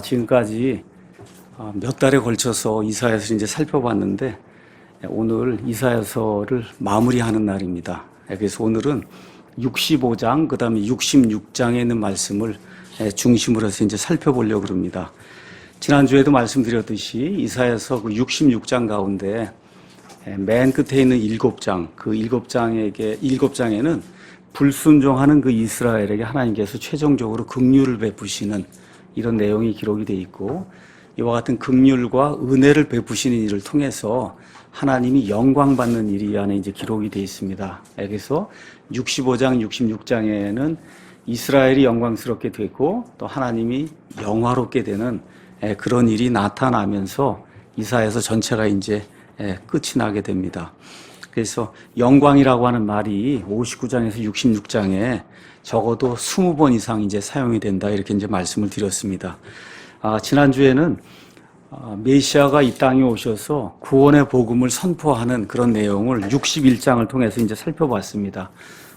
지금까지 몇 달에 걸쳐서 이사야서를 이제 살펴봤는데 오늘 이사야서를 마무리하는 날입니다. 그래서 오늘은 65장 그다음에 66장에 있는 말씀을 중심으로 해서 이제 살펴보려고 합니다. 지난주에도 말씀드렸듯이 이사야서 그 66장 가운데 맨 끝에 있는 7장, 그 7장에는 불순종하는 그 이스라엘에게 하나님께서 최종적으로 긍휼을 베푸시는 이런 내용이 기록이 되어 있고, 이와 같은 긍휼과 은혜를 베푸시는 일을 통해서 하나님이 영광받는 일이 이 안에 이제 기록이 되어 있습니다. 그래서 65장, 66장에는 이스라엘이 영광스럽게 되고 또 하나님이 영화롭게 되는 그런 일이 나타나면서 이사야서 전체가 이제 끝이 나게 됩니다. 그래서 영광이라고 하는 말이 59장에서 66장에 적어도 20번 이상 이제 사용이 된다, 이렇게 이제 말씀을 드렸습니다. 지난주에는 메시아가 이 땅에 오셔서 구원의 복음을 선포하는 그런 내용을 61장을 통해서 이제 살펴봤습니다.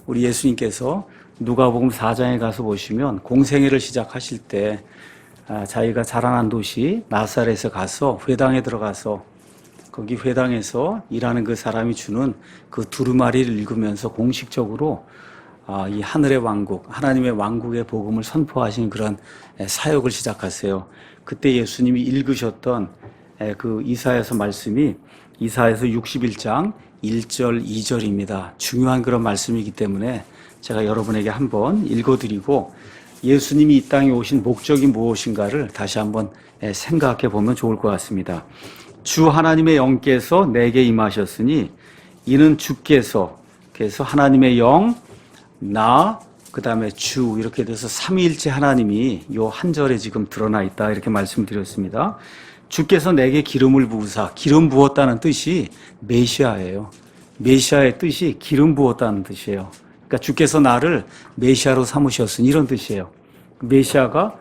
우리 예수님께서 누가복음 4장에 가서 보시면 공생애를 시작하실 때 자기가 자라난 도시 나사렛에 가서 회당에 들어가서 거기 회당에서 일하는 그 사람이 주는 그 두루마리를 읽으면서 공식적으로 이 하늘의 왕국, 하나님의 왕국의 복음을 선포하신 그런 사역을 시작하세요. 그때 예수님이 읽으셨던 그 이사야서 말씀이 이사야서 61장 1절, 2절입니다. 중요한 그런 말씀이기 때문에 제가 여러분에게 한번 읽어드리고 예수님이 이 땅에 오신 목적이 무엇인가를 다시 한번 생각해 보면 좋을 것 같습니다. 주 하나님의 영께서 내게 임하셨으니 이는 주께서, 그래서 하나님의 영, 나, 그 다음에 주, 이렇게 돼서 삼위일체 하나님이 요 한 절에 지금 드러나 있다, 이렇게 말씀드렸습니다. 주께서 내게 기름을 부으사, 기름 부었다는 뜻이 메시아예요. 메시아의 뜻이 기름 부었다는 뜻이에요. 그러니까 주께서 나를 메시아로 삼으셨으니 이런 뜻이에요. 메시아가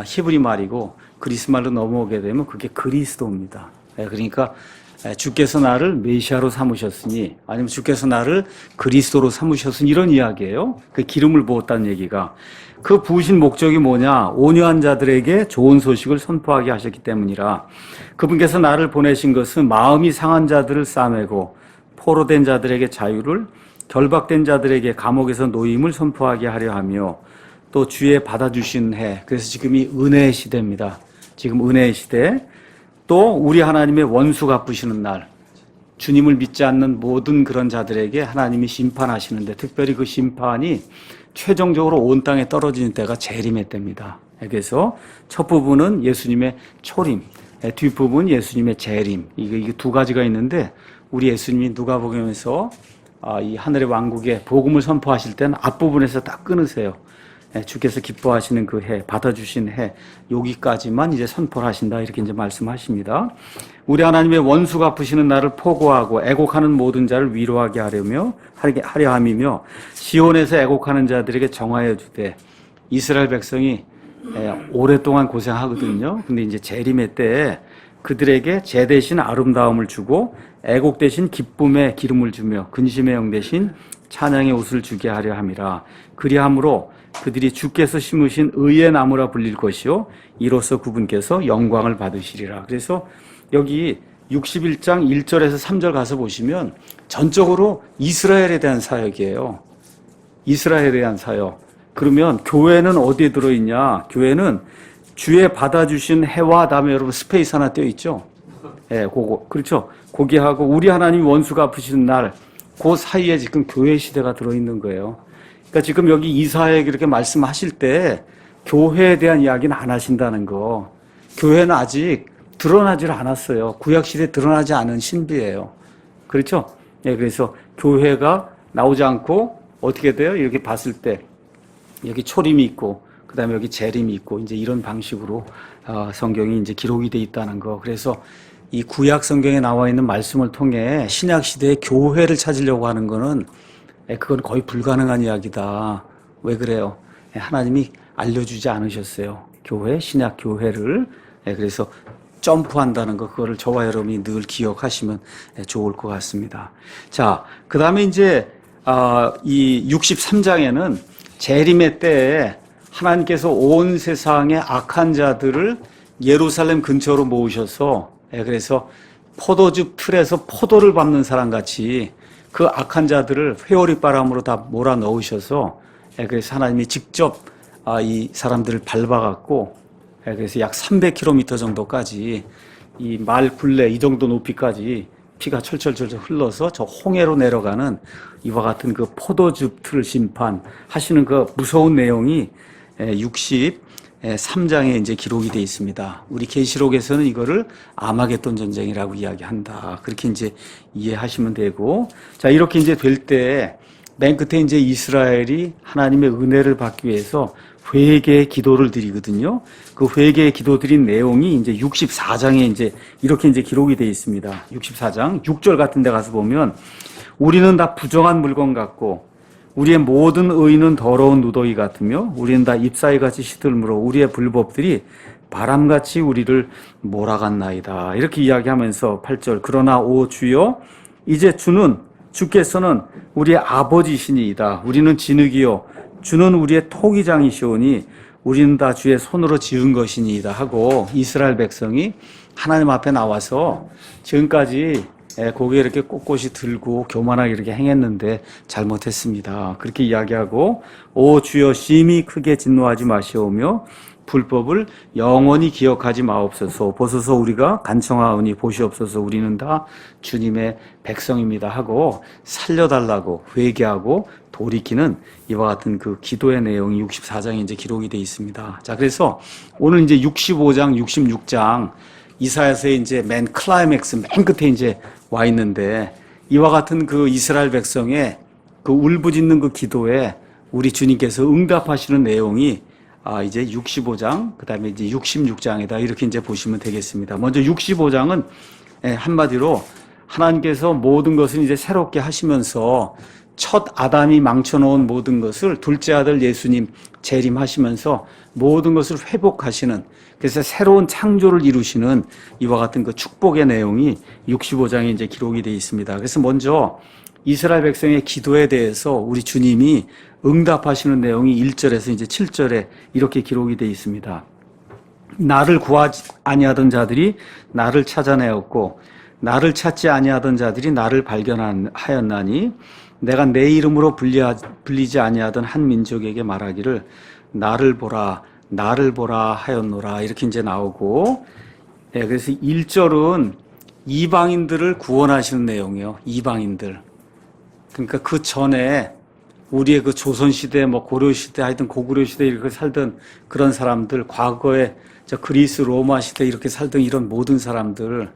히브리 말이고 그리스 말로 넘어오게 되면 그게 그리스도입니다. 그러니까 주께서 나를 메시아로 삼으셨으니, 아니면 주께서 나를 그리스도로 삼으셨으니 이런 이야기예요. 그 기름을 부었다는 얘기가. 그 부으신 목적이 뭐냐? 온유한 자들에게 좋은 소식을 선포하게 하셨기 때문이라. 그분께서 나를 보내신 것은 마음이 상한 자들을 싸매고 포로된 자들에게 자유를, 결박된 자들에게 감옥에서 노임을 선포하게 하려 하며, 또 주의 받아주신 해, 그래서 지금이 은혜의 시대입니다. 지금 은혜의 시대. 또 우리 하나님의 원수 갚으시는 날, 주님을 믿지 않는 모든 그런 자들에게 하나님이 심판하시는데, 특별히 그 심판이 최종적으로 온 땅에 떨어지는 때가 재림의 때입니다. 그래서 첫 부분은 예수님의 초림, 뒷부분은 예수님의 재림, 이게 두 가지가 있는데, 우리 예수님이 누가복음에서 이 하늘의 왕국의 복음을 선포하실 때는 앞부분에서 딱 끊으세요. 주께서 기뻐하시는 그 해, 받아주신 해, 여기까지만 이제 선포를 하신다, 이렇게 이제 말씀하십니다. 우리 하나님의 원수 갚으시는 날을 포고하고 애곡하는 모든 자를 위로하게 하려 함이며, 시온에서 애곡하는 자들에게 정하여 주되. 이스라엘 백성이 오랫동안 고생하거든요. 근데 이제 재림의 때에 그들에게 제 대신 아름다움을 주고 애곡 대신 기쁨의 기름을 주며 근심의 영 대신 찬양의 옷을 주게 하려 함이라. 그리함으로 그들이 주께서 심으신 의의 나무라 불릴 것이요 이로써 그분께서 영광을 받으시리라. 그래서 여기 61장 1절에서 3절 가서 보시면 전적으로 이스라엘에 대한 사역이에요. 이스라엘에 대한 사역. 그러면 교회는 어디에 들어있냐? 교회는 주의 받아주신 해와, 다음에 여러분 스페이스 하나 떼어 있죠? 그거. 그렇죠? 거기하고 우리 하나님 원수 갚으시는 날, 그 사이에 지금 교회 시대가 들어있는 거예요. 그러니까 지금 여기 이사야에게 이렇게 말씀하실 때 교회에 대한 이야기는 안 하신다는 거. 교회는 아직 드러나질 않았어요. 구약시대에 드러나지 않은 신비예요. 그렇죠? 그래서 교회가 나오지 않고 어떻게 돼요? 이렇게 봤을 때 여기 초림이 있고 그 다음에 여기 재림이 있고 이제 이런 방식으로 성경이 이제 기록이 돼 있다는 거. 그래서 이 구약 성경에 나와 있는 말씀을 통해 신약 시대의 교회를 찾으려고 하는 거는 그건 거의 불가능한 이야기다. 왜 그래요? 하나님이 알려주지 않으셨어요. 교회, 신약 교회를. 그래서 점프한다는 거, 그거를 저와 여러분이 늘 기억하시면 좋을 것 같습니다. 자, 그 다음에 이제 이 63장에는 재림의 때에 하나님께서 온 세상의 악한 자들을 예루살렘 근처로 모으셔서 그래서 포도즙 틀에서 포도를 밟는 사람 같이 그 악한 자들을 회오리 바람으로 다 몰아 넣으셔서 그래서 하나님이 직접 이 사람들을 밟아갖고 그래서 약 300km 정도까지 이 말 굴레 이 정도 높이까지 피가 철철철 흘러서 저 홍해로 내려가는 이와 같은 그 포도즙 틀 심판하시는 그 무서운 내용이 63장에 이제 기록이 되어 있습니다. 우리 계시록에서는 이거를 아마겟돈 전쟁이라고 이야기한다. 그렇게 이제 이해하시면 되고, 자, 이렇게 이제 될 때 맨 끝에 이제 이스라엘이 하나님의 은혜를 받기 위해서 회개의 기도를 드리거든요. 그 회개의 기도 드린 내용이 이제 64장에 이제 이렇게 이제 기록이 되어 있습니다. 64장 6절 같은 데 가서 보면 우리는 다 부정한 물건 같고 우리의 모든 의는 더러운 누더기 같으며 우리는 다 잎사귀같이 시들므로 우리의 불법들이 바람같이 우리를 몰아갔나이다. 이렇게 이야기하면서 8절 그러나 오 주여 이제 주께서는 우리의 아버지시니이다. 우리는 진흙이요 주는 우리의 토기장이시오니 우리는 다 주의 손으로 지은 것이니이다 하고 이스라엘 백성이 하나님 앞에 나와서 지금까지 고개 이렇게 꼿꼿이 들고 교만하게 이렇게 행했는데 잘못했습니다. 그렇게 이야기하고 오 주여 심히 크게 진노하지 마시오며 불법을 영원히 기억하지 마옵소서. 보소서 우리가 간청하오니 보시옵소서 우리는 다 주님의 백성입니다 하고 살려달라고 회개하고 돌이키는 이와 같은 그 기도의 내용이 64장에 이제 기록이 되어 있습니다. 자, 그래서 오늘 이제 65장, 66장 이사야서의 이제 맨 클라이맥스 맨 끝에 이제 와 있는데 이와 같은 그 이스라엘 백성의 그 울부짖는 그 기도에 우리 주님께서 응답하시는 내용이 이제 65장, 그 다음에 이제 66장이다. 이렇게 이제 보시면 되겠습니다. 먼저 65장은 한마디로 하나님께서 모든 것을 이제 새롭게 하시면서 첫 아담이 망쳐놓은 모든 것을 둘째 아들 예수님 재림하시면서 모든 것을 회복하시는 그래서 새로운 창조를 이루시는 이와 같은 그 축복의 내용이 65장에 이제 기록이 되어 있습니다. 그래서 먼저 이스라엘 백성의 기도에 대해서 우리 주님이 응답하시는 내용이 1절에서 이제 7절에 이렇게 기록이 되어 있습니다. 나를 구하지 아니하던 자들이 나를 찾아내었고 나를 찾지 아니하던 자들이 나를 발견하였나니 내가 내 이름으로 불리지 아니하던 한 민족에게 말하기를 나를 보라 하였노라. 이렇게 이제 나오고 그래서 1절은 이방인들을 구원하시는 내용이에요. 이방인들. 그러니까 그 전에 우리의 그 조선시대, 고려시대, 하여튼 고구려시대 이렇게 살던 그런 사람들, 과거에 저 그리스, 로마시대 이렇게 살던 이런 모든 사람들,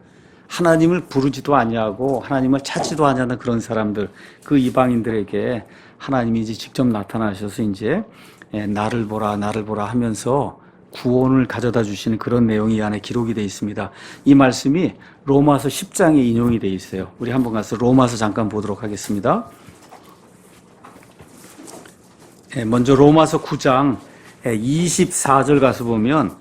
하나님을 부르지도 아니하고 하나님을 찾지도 아니하는 그런 사람들, 그 이방인들에게 하나님이 이제 직접 나타나셔서 이제 나를 보라 하면서 구원을 가져다 주시는 그런 내용이 이 안에 기록이 되어 있습니다. 이 말씀이 로마서 10장에 인용이 되어 있어요. 우리 한번 가서 로마서 잠깐 보도록 하겠습니다. 먼저 로마서 9장 24절 가서 보면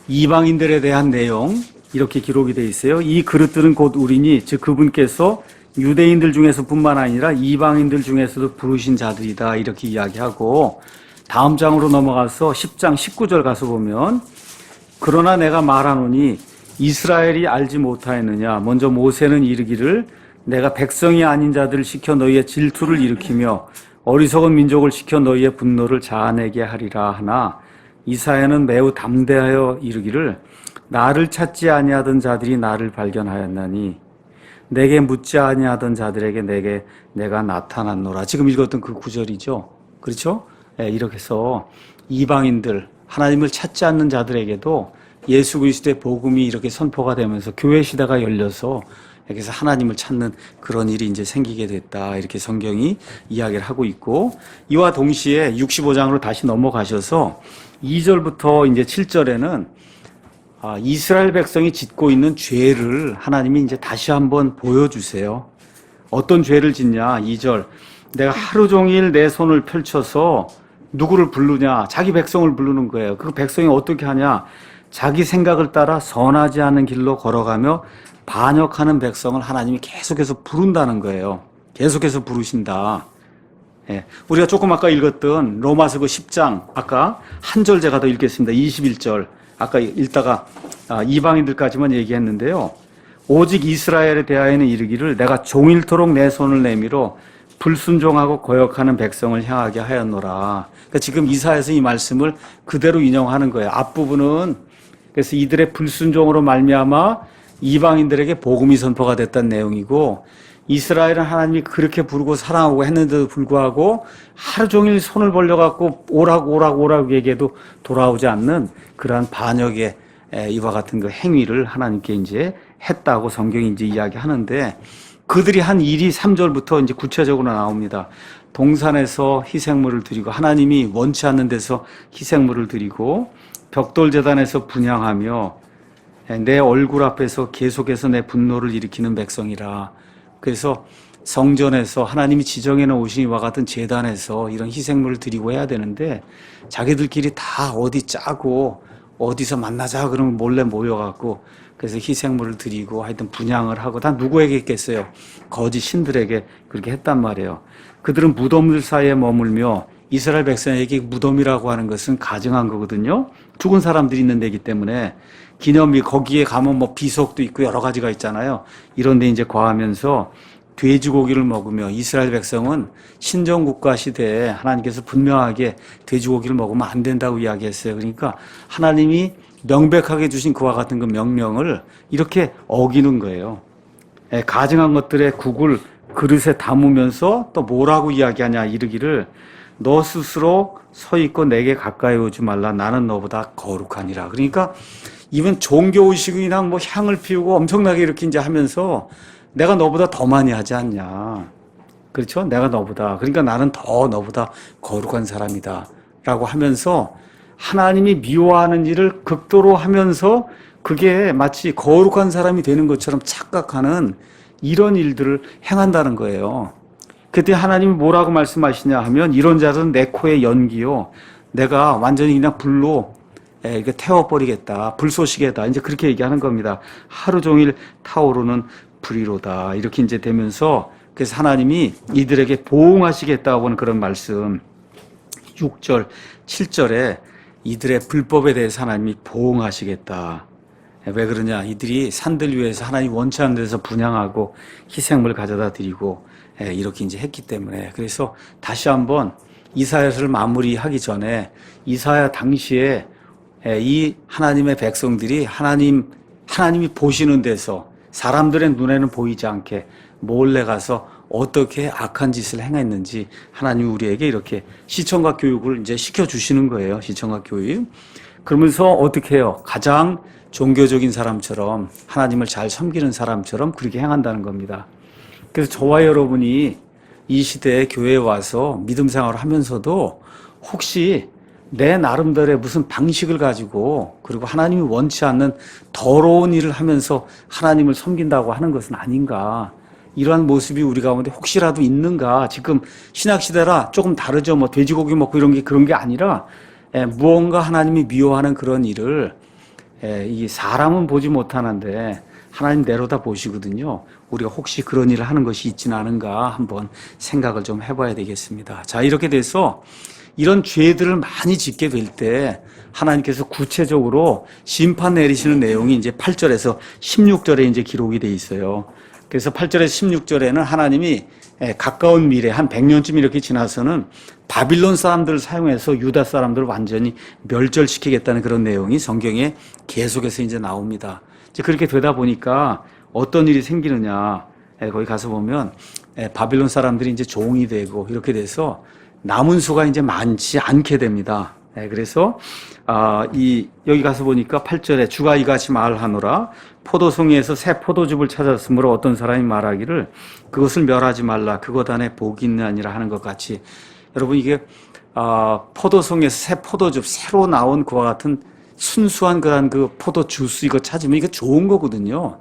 이방인들에 대한 내용 이렇게 기록이 되어 있어요. 이 그릇들은 곧 우리니 즉 그분께서 유대인들 중에서 뿐만 아니라 이방인들 중에서도 부르신 자들이다 이렇게 이야기하고 다음 장으로 넘어가서 10장 19절 가서 보면 그러나 내가 말하노니 이스라엘이 알지 못하였느냐 먼저 모세는 이르기를 내가 백성이 아닌 자들을 시켜 너희의 질투를 일으키며 어리석은 민족을 시켜 너희의 분노를 자아내게 하리라 하나 이사야는 매우 담대하여 이르기를 나를 찾지 아니하던 자들이 나를 발견하였나니 내게 묻지 아니하던 자들에게 내가 나타났노라. 지금 읽었던 그 구절이죠. 그렇죠? 이렇게 해서 이방인들 하나님을 찾지 않는 자들에게도 예수 그리스도의 복음이 이렇게 선포가 되면서 교회 시대가 열려서 그래서 하나님을 찾는 그런 일이 이제 생기게 됐다. 이렇게 성경이 이야기를 하고 있고 이와 동시에 65장으로 다시 넘어가셔서 2절부터 이제 7절에는 이스라엘 백성이 짓고 있는 죄를 하나님이 이제 다시 한번 보여주세요. 어떤 죄를 짓냐? 2절. 내가 하루 종일 내 손을 펼쳐서 누구를 부르냐? 자기 백성을 부르는 거예요. 그 백성이 어떻게 하냐? 자기 생각을 따라 선하지 않은 길로 걸어가며 반역하는 백성을 하나님이 계속해서 부른다는 거예요. 계속해서 부르신다. 예, 우리가 조금 아까 읽었던 로마서 그 10장, 아까 한 절 제가 더 읽겠습니다. 21절. 아까 읽다가 이방인들까지만 얘기했는데요. 오직 이스라엘에 대하여는 이르기를 내가 종일토록 내 손을 내밀어 불순종하고 거역하는 백성을 향하게 하였노라. 그러니까 지금 이사야서 이 말씀을 그대로 인용하는 거예요. 앞부분은 그래서 이들의 불순종으로 말미암아 이방인들에게 복음이 선포가 됐다는 내용이고, 이스라엘은 하나님이 그렇게 부르고 사랑하고 했는데도 불구하고 하루 종일 손을 벌려갖고 오라고 얘기해도 돌아오지 않는 그러한 반역의 이와 같은 그 행위를 하나님께 이제 했다고 성경이 이제 이야기하는데, 그들이 한 일이 3절부터 이제 구체적으로 나옵니다. 동산에서 희생물을 드리고, 하나님이 원치 않는 데서 희생물을 드리고, 벽돌 제단에서 분향하며 내 얼굴 앞에서 계속해서 내 분노를 일으키는 백성이라. 그래서 성전에서 하나님이 지정해 놓으신 이와 같은 제단에서 이런 희생물을 드리고 해야 되는데, 자기들끼리 다 어디 짜고 어디서 만나자 그러면 몰래 모여갖고 그래서 희생물을 드리고 하여튼 분향을 하고, 다 누구에게 했겠어요? 거짓 신들에게 그렇게 했단 말이에요. 그들은 무덤들 사이에 머물며, 이스라엘 백성에게 무덤이라고 하는 것은 가증한 거거든요. 죽은 사람들이 있는 데이기 때문에 기념비, 거기에 가면 뭐 비석도 있고 여러 가지가 있잖아요. 이런 데 이제 거하면서 돼지고기를 먹으며, 이스라엘 백성은 신정국가 시대에 하나님께서 분명하게 돼지고기를 먹으면 안 된다고 이야기했어요. 그러니까 하나님이 명백하게 주신 그와 같은 그 명령을 이렇게 어기는 거예요. 가증한 것들의 국을 그릇에 담으면서 또 뭐라고 이야기하냐, 이르기를 너 스스로 서 있고 내게 가까이 오지 말라, 나는 너보다 거룩하니라. 그러니까 이번 종교의식이나 뭐 향을 피우고 엄청나게 이렇게 이제 하면서 내가 너보다 더 많이 하지 않냐. 그렇죠? 내가 너보다. 그러니까 나는 더 너보다 거룩한 사람이다. 라고 하면서 하나님이 미워하는 일을 극도로 하면서 그게 마치 거룩한 사람이 되는 것처럼 착각하는 이런 일들을 행한다는 거예요. 그때 하나님이 뭐라고 말씀하시냐 하면, 이런 자들은 내 코에 연기요, 내가 완전히 그냥 불로 이렇게 태워버리겠다, 불쏘시개다, 이제 그렇게 얘기하는 겁니다. 하루 종일 타오르는 불이로다, 이렇게 이제 되면서, 그래서 하나님이 이들에게 보응하시겠다고 하는 그런 말씀, 6절, 7절에 이들의 불법에 대해서 하나님이 보응하시겠다. 왜 그러냐, 이들이 산들 위에서 하나님 원치 않는 데서 분향하고 희생물 가져다 드리고 이렇게 이제 했기 때문에. 그래서 다시 한번 이사야서를 마무리하기 전에, 이사야 당시에 이 하나님의 백성들이 하나님이 보시는 데서 사람들의 눈에는 보이지 않게 몰래 가서 어떻게 악한 짓을 행했는지 하나님이 우리에게 이렇게 시청각 교육을 이제 시켜주시는 거예요. 시청각 교육. 그러면서 어떻게 해요? 가장 종교적인 사람처럼, 하나님을 잘 섬기는 사람처럼 그렇게 행한다는 겁니다. 그래서 저와 여러분이 이 시대에 교회에 와서 믿음 생활을 하면서도 혹시 내 나름대로의 무슨 방식을 가지고, 그리고 하나님이 원치 않는 더러운 일을 하면서 하나님을 섬긴다고 하는 것은 아닌가, 이러한 모습이 우리 가운데 혹시라도 있는가. 지금 신약시대라 조금 다르죠. 뭐 돼지고기 먹고 이런 게 그런 게 아니라 무언가 하나님이 미워하는 그런 일을 이 사람은 보지 못하는데 하나님 내려다 보시거든요. 우리가 혹시 그런 일을 하는 것이 있지는 않은가 한번 생각을 좀 해봐야 되겠습니다. 자, 이렇게 돼서 이런 죄들을 많이 짓게 될 때 하나님께서 구체적으로 심판 내리시는 내용이 이제 8절에서 16절에 이제 기록이 돼 있어요. 그래서 8절에서 16절에는 하나님이 가까운 미래 한 100년쯤 이렇게 지나서는 바빌론 사람들을 사용해서 유다 사람들을 완전히 멸절시키겠다는 그런 내용이 성경에 계속해서 이제 나옵니다. 이제 그렇게 되다 보니까 어떤 일이 생기느냐, 거기 가서 보면 바빌론 사람들이 이제 종이 되고 이렇게 돼서 남은 수가 이제 많지 않게 됩니다. 그래서 여기 가서 보니까 8절에 주가 이같이 말하노라, 포도송이에서 새 포도즙을 찾았으므로 어떤 사람이 말하기를 그것을 멸하지 말라, 그것 안에 복이 있는 아니라 하는 것 같이. 여러분, 이게 포도송에서 새 포도즙, 새로 나온 그와 같은 순수한 그런 그 포도 주스 이거 찾으면 이거 좋은 거거든요.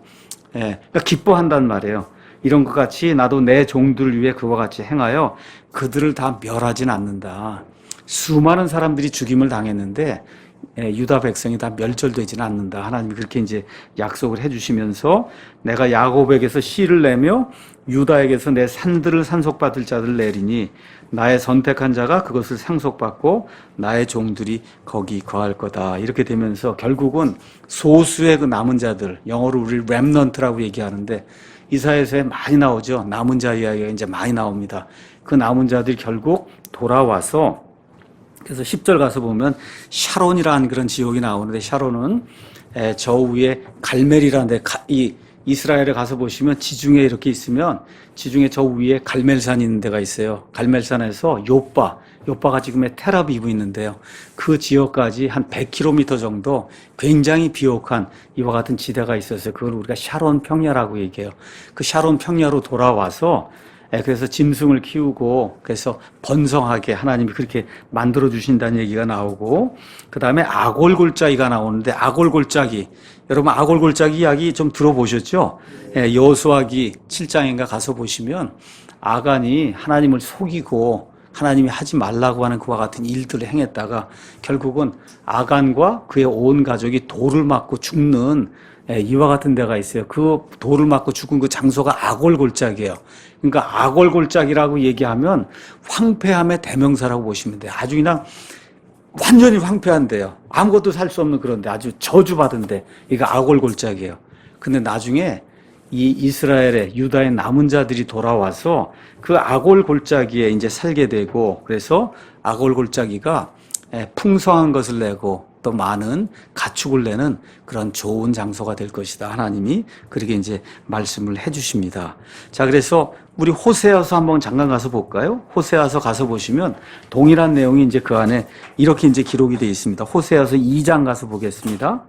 그러니까 기뻐한단 말이에요. 이런 것 같이 나도 내 종들을 위해 그와 같이 행하여 그들을 다 멸하진 않는다. 수많은 사람들이 죽임을 당했는데 유다 백성이 다 멸절되지는 않는다. 하나님이 그렇게 이제 약속을 해주시면서 내가 야곱에게서 씨를 내며 유다에게서 내 산들을 산속받을 자들을 내리니 나의 선택한 자가 그것을 상속받고 나의 종들이 거기 거할 거다. 이렇게 되면서 결국은 소수의 그 남은 자들, 영어로 우리 렘넌트라고 얘기하는데 이사야서에 많이 나오죠. 남은 자 이야기가 이제 많이 나옵니다. 그 남은 자들이 결국 돌아와서 그래서 10절 가서 보면 샤론이라는 그런 지역이 나오는데 샤론은 저 위에 갈멜이라는 데 이 이스라엘에 가서 보시면 지중해 이렇게 있으면 지중해 저 위에 갈멜산이 있는 데가 있어요. 갈멜산에서 요빠가 지금의 텔아비브 있는데요. 그 지역까지 한 100km 정도 굉장히 비옥한 이와 같은 지대가 있었어요. 그걸 우리가 샤론 평야라고 얘기해요. 그 샤론 평야로 돌아와서 그래서 짐승을 키우고 그래서 번성하게 하나님이 그렇게 만들어 주신다는 얘기가 나오고 그 다음에 아골골짜기가 나오는데 아골골짜기 여러분 아골골짜기 이야기 좀 들어보셨죠? 여호수아기 7장인가 가서 보시면 아간이 하나님을 속이고 하나님이 하지 말라고 하는 그와 같은 일들을 행했다가 결국은 아간과 그의 온 가족이 돌을 맞고 죽는 이와 같은 데가 있어요. 그 돌을 맞고 죽은 그 장소가 아골골짜기예요. 그러니까 아골골짜기라고 얘기하면 황폐함의 대명사라고 보시면 돼요. 아주 그냥 완전히 황폐한데요. 아무것도 살 수 없는 그런데 아주 저주받은데 이거 아골골짜기예요. 근데 나중에 이 이스라엘의 유다의 남은 자들이 돌아와서 그 아골골짜기에 이제 살게 되고 그래서 아골골짜기가 풍성한 것을 내고 또 많은 가축을 내는 그런 좋은 장소가 될 것이다. 하나님이 그렇게 이제 말씀을 해 주십니다. 자, 그래서 우리 호세아서 한번 잠깐 가서 볼까요? 호세아서 가서 보시면 동일한 내용이 이제 그 안에 이렇게 이제 기록이 되어 있습니다. 호세아서 2장 가서 보겠습니다.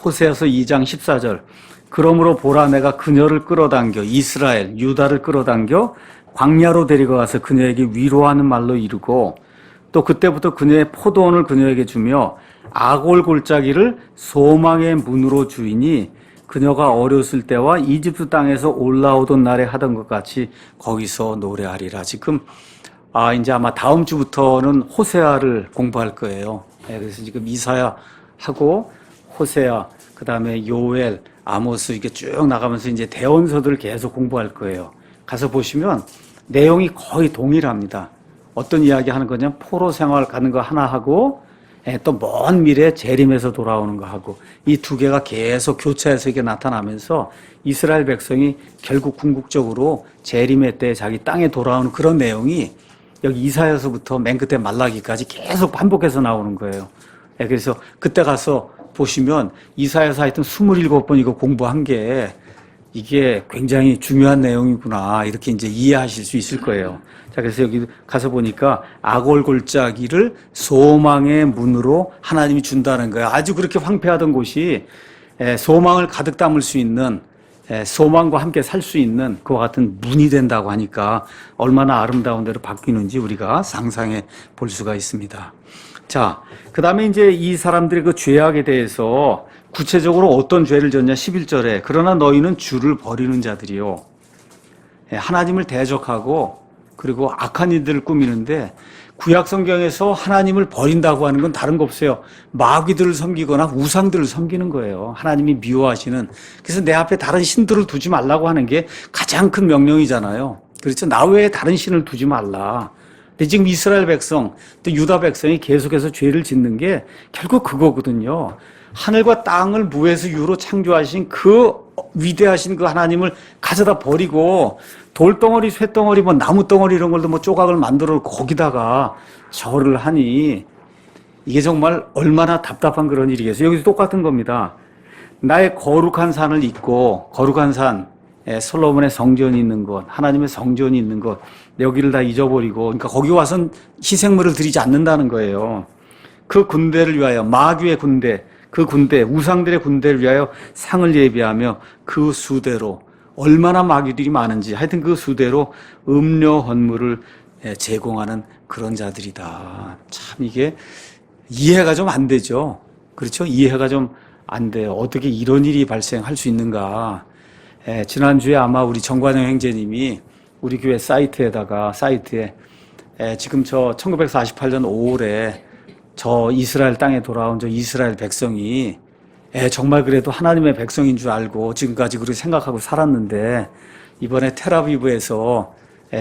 호세아서 2장 14절. 그러므로 보라 내가 그녀를 끌어당겨 이스라엘, 유다를 끌어당겨 광야로 데리고 가서 그녀에게 위로하는 말로 이르고 또 그때부터 그녀의 포도원을 그녀에게 주며 아골 골짜기를 소망의 문으로 주이니 그녀가 어렸을 때와 이집트 땅에서 올라오던 날에 하던 것 같이 거기서 노래하리라. 지금 이제 아마 다음 주부터는 호세아를 공부할 거예요. 그래서 지금 이사야하고 호세아, 그 다음에 요엘, 아모스 이렇게 쭉 나가면서 이제 대언서들을 계속 공부할 거예요. 가서 보시면 내용이 거의 동일합니다. 어떤 이야기 하는 거냐면 포로 생활 가는 거 하나 하고 또 먼 미래에 재림에서 돌아오는 거 하고 이 두 개가 계속 교차해서 이게 나타나면서 이스라엘 백성이 결국 궁극적으로 재림의 때 자기 땅에 돌아오는 그런 내용이 여기 이사야서부터 맨 끝에 말라기까지 계속 반복해서 나오는 거예요. 그래서 그때 가서 보시면 이사야서 하여튼 27번 이거 공부한 게 이게 굉장히 중요한 내용이구나 이렇게 이제 이해하실 수 있을 거예요. 자, 그래서 여기 가서 보니까 아골골짜기를 소망의 문으로 하나님이 준다는 거예요. 아주 그렇게 황폐하던 곳이 소망을 가득 담을 수 있는 소망과 함께 살 수 있는 그와 같은 문이 된다고 하니까 얼마나 아름다운 데로 바뀌는지 우리가 상상해 볼 수가 있습니다. 자, 그 다음에 이제 이 사람들의 그 죄악에 대해서 구체적으로 어떤 죄를 졌냐 11절에 그러나 너희는 주를 버리는 자들이요 하나님을 대적하고 그리고 악한 일들을 꾸미는데 구약 성경에서 하나님을 버린다고 하는 건 다른 거 없어요. 마귀들을 섬기거나 우상들을 섬기는 거예요. 하나님이 미워하시는. 그래서 내 앞에 다른 신들을 두지 말라고 하는 게 가장 큰 명령이잖아요. 그렇죠. 나 외에 다른 신을 두지 말라. 근데 지금 이스라엘 백성 또 유다 백성이 계속해서 죄를 짓는 게 결국 그거거든요. 하늘과 땅을 무에서 유로 창조하신 그 위대하신 그 하나님을 가져다 버리고 돌덩어리, 쇠덩어리, 뭐 나무덩어리 이런 걸도 뭐 조각을 만들어 거기다가 절을 하니 이게 정말 얼마나 답답한 그런 일이겠어요. 여기서 똑같은 겁니다. 나의 거룩한 산을 잊고 거룩한 산, 솔로몬의 성전이 있는 곳, 하나님의 성전이 있는 곳 여기를 다 잊어버리고 그러니까 거기 와선 희생물을 드리지 않는다는 거예요. 그 군대를 위하여 마귀의 군대 그 군대, 우상들의 군대를 위하여 상을 예비하며 그 수대로 얼마나 마귀들이 많은지 하여튼 그 수대로 음료 헌물을 제공하는 그런 자들이다. 참 이게 이해가 좀 안 되죠. 그렇죠? 이해가 좀 안 돼요. 어떻게 이런 일이 발생할 수 있는가. 지난주에 아마 우리 정관영 형제님이 우리 교회 사이트에 지금 저 1948년 5월에 저 이스라엘 땅에 돌아온 저 이스라엘 백성이 정말 그래도 하나님의 백성인 줄 알고 지금까지 그렇게 생각하고 살았는데 이번에 텔아비브에서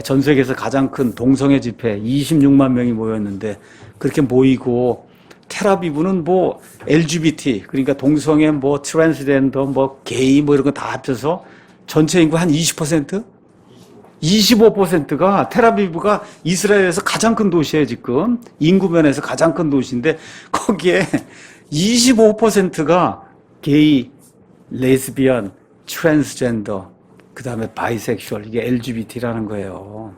전 세계에서 가장 큰 동성애 집회 26만 명이 모였는데 그렇게 모이고 텔아비브는 뭐 LGBT 그러니까 동성애 뭐 트랜스젠더 뭐 게이 뭐 이런 거 다 합쳐서 전체 인구 한 20%? 25%가 텔아비브가 이스라엘에서 가장 큰 도시예요, 지금. 인구 면에서 가장 큰 도시인데 거기에 25%가 게이, 레즈비언, 트랜스젠더, 그다음에 바이섹슈얼, 이게 LGBT라는 거예요.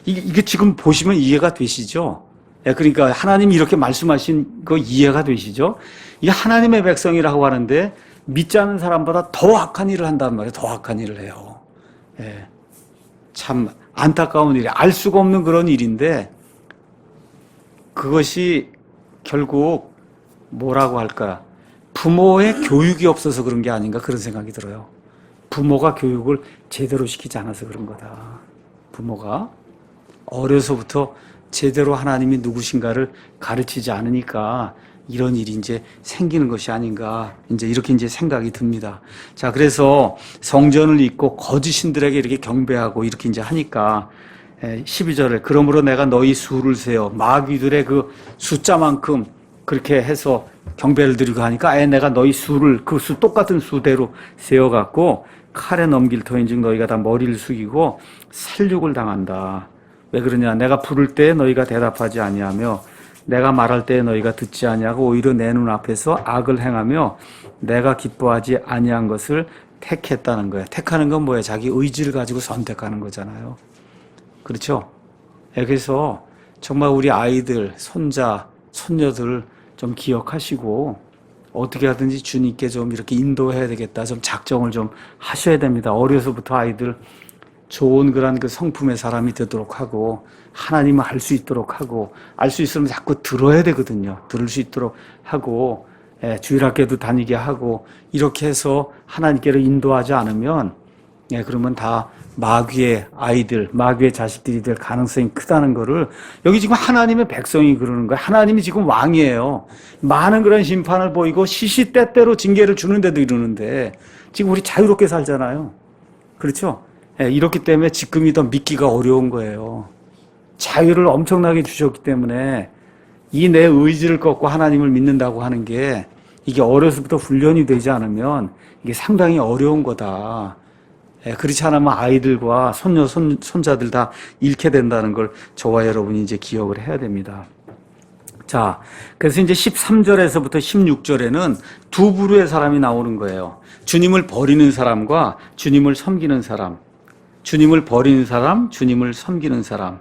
이게 지금 보시면 이해가 되시죠? 그러니까 하나님이 이렇게 말씀하신 거 이해가 되시죠? 이게 하나님의 백성이라고 하는데 믿지 않는 사람보다 더 악한 일을 한단 말이에요. 더 악한 일을 해요. 참 안타까운 일이 알 수가 없는 그런 일인데 그것이 결국 뭐라고 할까? 부모의 교육이 없어서 그런 게 아닌가 그런 생각이 들어요. 부모가 교육을 제대로 시키지 않아서 그런 거다. 부모가 어려서부터 제대로 하나님이 누구신가를 가르치지 않으니까 이런 일이 이제 생기는 것이 아닌가 이제 이렇게 이제 생각이 듭니다. 자, 그래서 성전을 잇고 거짓 신들에게 이렇게 경배하고 이렇게 이제 하니까 12절에 그러므로 내가 너희 수를 세어 마귀들의 그 숫자만큼 그렇게 해서 경배를 드리고 하니까 내가 너희 수를 그 수 똑같은 수대로 세어갖고 칼에 넘길 터인즉 너희가 다 머리를 숙이고 살육을 당한다. 왜 그러냐? 내가 부를 때 너희가 대답하지 아니하며 내가 말할 때 너희가 듣지 아니하고 오히려 내 눈앞에서 악을 행하며 내가 기뻐하지 아니한 것을 택했다는 거예요. 택하는 건 뭐예요? 자기 의지를 가지고 선택하는 거잖아요. 그렇죠? 그래서 정말 우리 아이들, 손자, 손녀들 좀 기억하시고 어떻게 하든지 주님께 좀 이렇게 인도해야 되겠다. 좀 작정을 좀 하셔야 됩니다. 어려서부터 아이들 좋은 그런 그 성품의 사람이 되도록 하고 하나님을 알 수 있도록 하고 알 수 있으면 자꾸 들어야 되거든요. 들을 수 있도록 하고 주일학교도 다니게 하고 이렇게 해서 하나님께로 인도하지 않으면 그러면 다 마귀의 아이들, 마귀의 자식들이 될 가능성이 크다는 거를 여기 지금 하나님의 백성이 그러는 거예요. 하나님이 지금 왕이에요. 많은 그런 심판을 보이고 시시때때로 징계를 주는데도 이러는데 지금 우리 자유롭게 살잖아요. 그렇죠? 이렇기 때문에 지금이 더 믿기가 어려운 거예요. 자유를 엄청나게 주셨기 때문에 이 내 의지를 꺾고 하나님을 믿는다고 하는 게 이게 어려서부터 훈련이 되지 않으면 이게 상당히 어려운 거다. 그렇지 않으면 아이들과 손녀, 손자들 다 잃게 된다는 걸 저와 여러분이 이제 기억을 해야 됩니다. 자, 그래서 이제 13절에서부터 16절에는 두 부류의 사람이 나오는 거예요. 주님을 버리는 사람과 주님을 섬기는 사람. 주님을 버리는 사람, 주님을 섬기는 사람.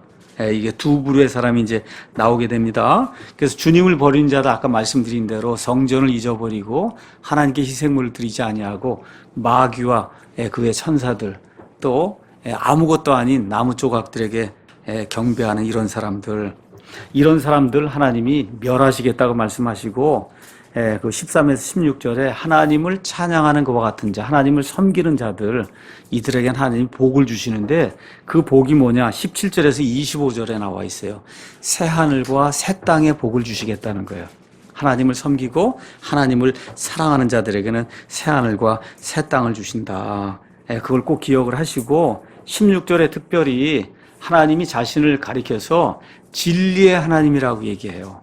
이게 두 부류의 사람이 이제 나오게 됩니다. 그래서 주님을 버리는 자도 아까 말씀드린 대로 성전을 잊어버리고 하나님께 희생물을 드리지 아니하고 마귀와 그의 천사들 또 아무것도 아닌 나무 조각들에게 경배하는 이런 사람들 하나님이 멸하시겠다고 말씀하시고 그 13에서 16절에 하나님을 찬양하는 것과 같은 자, 하나님을 섬기는 자들, 이들에겐 하나님이 복을 주시는데 그 복이 뭐냐? 17절에서 25절에 나와 있어요. 새 하늘과 새 땅에 복을 주시겠다는 거예요. 하나님을 섬기고 하나님을 사랑하는 자들에게는 새 하늘과 새 땅을 주신다. 그걸 꼭 기억을 하시고 16절에 특별히 하나님이 자신을 가리켜서 진리의 하나님이라고 얘기해요.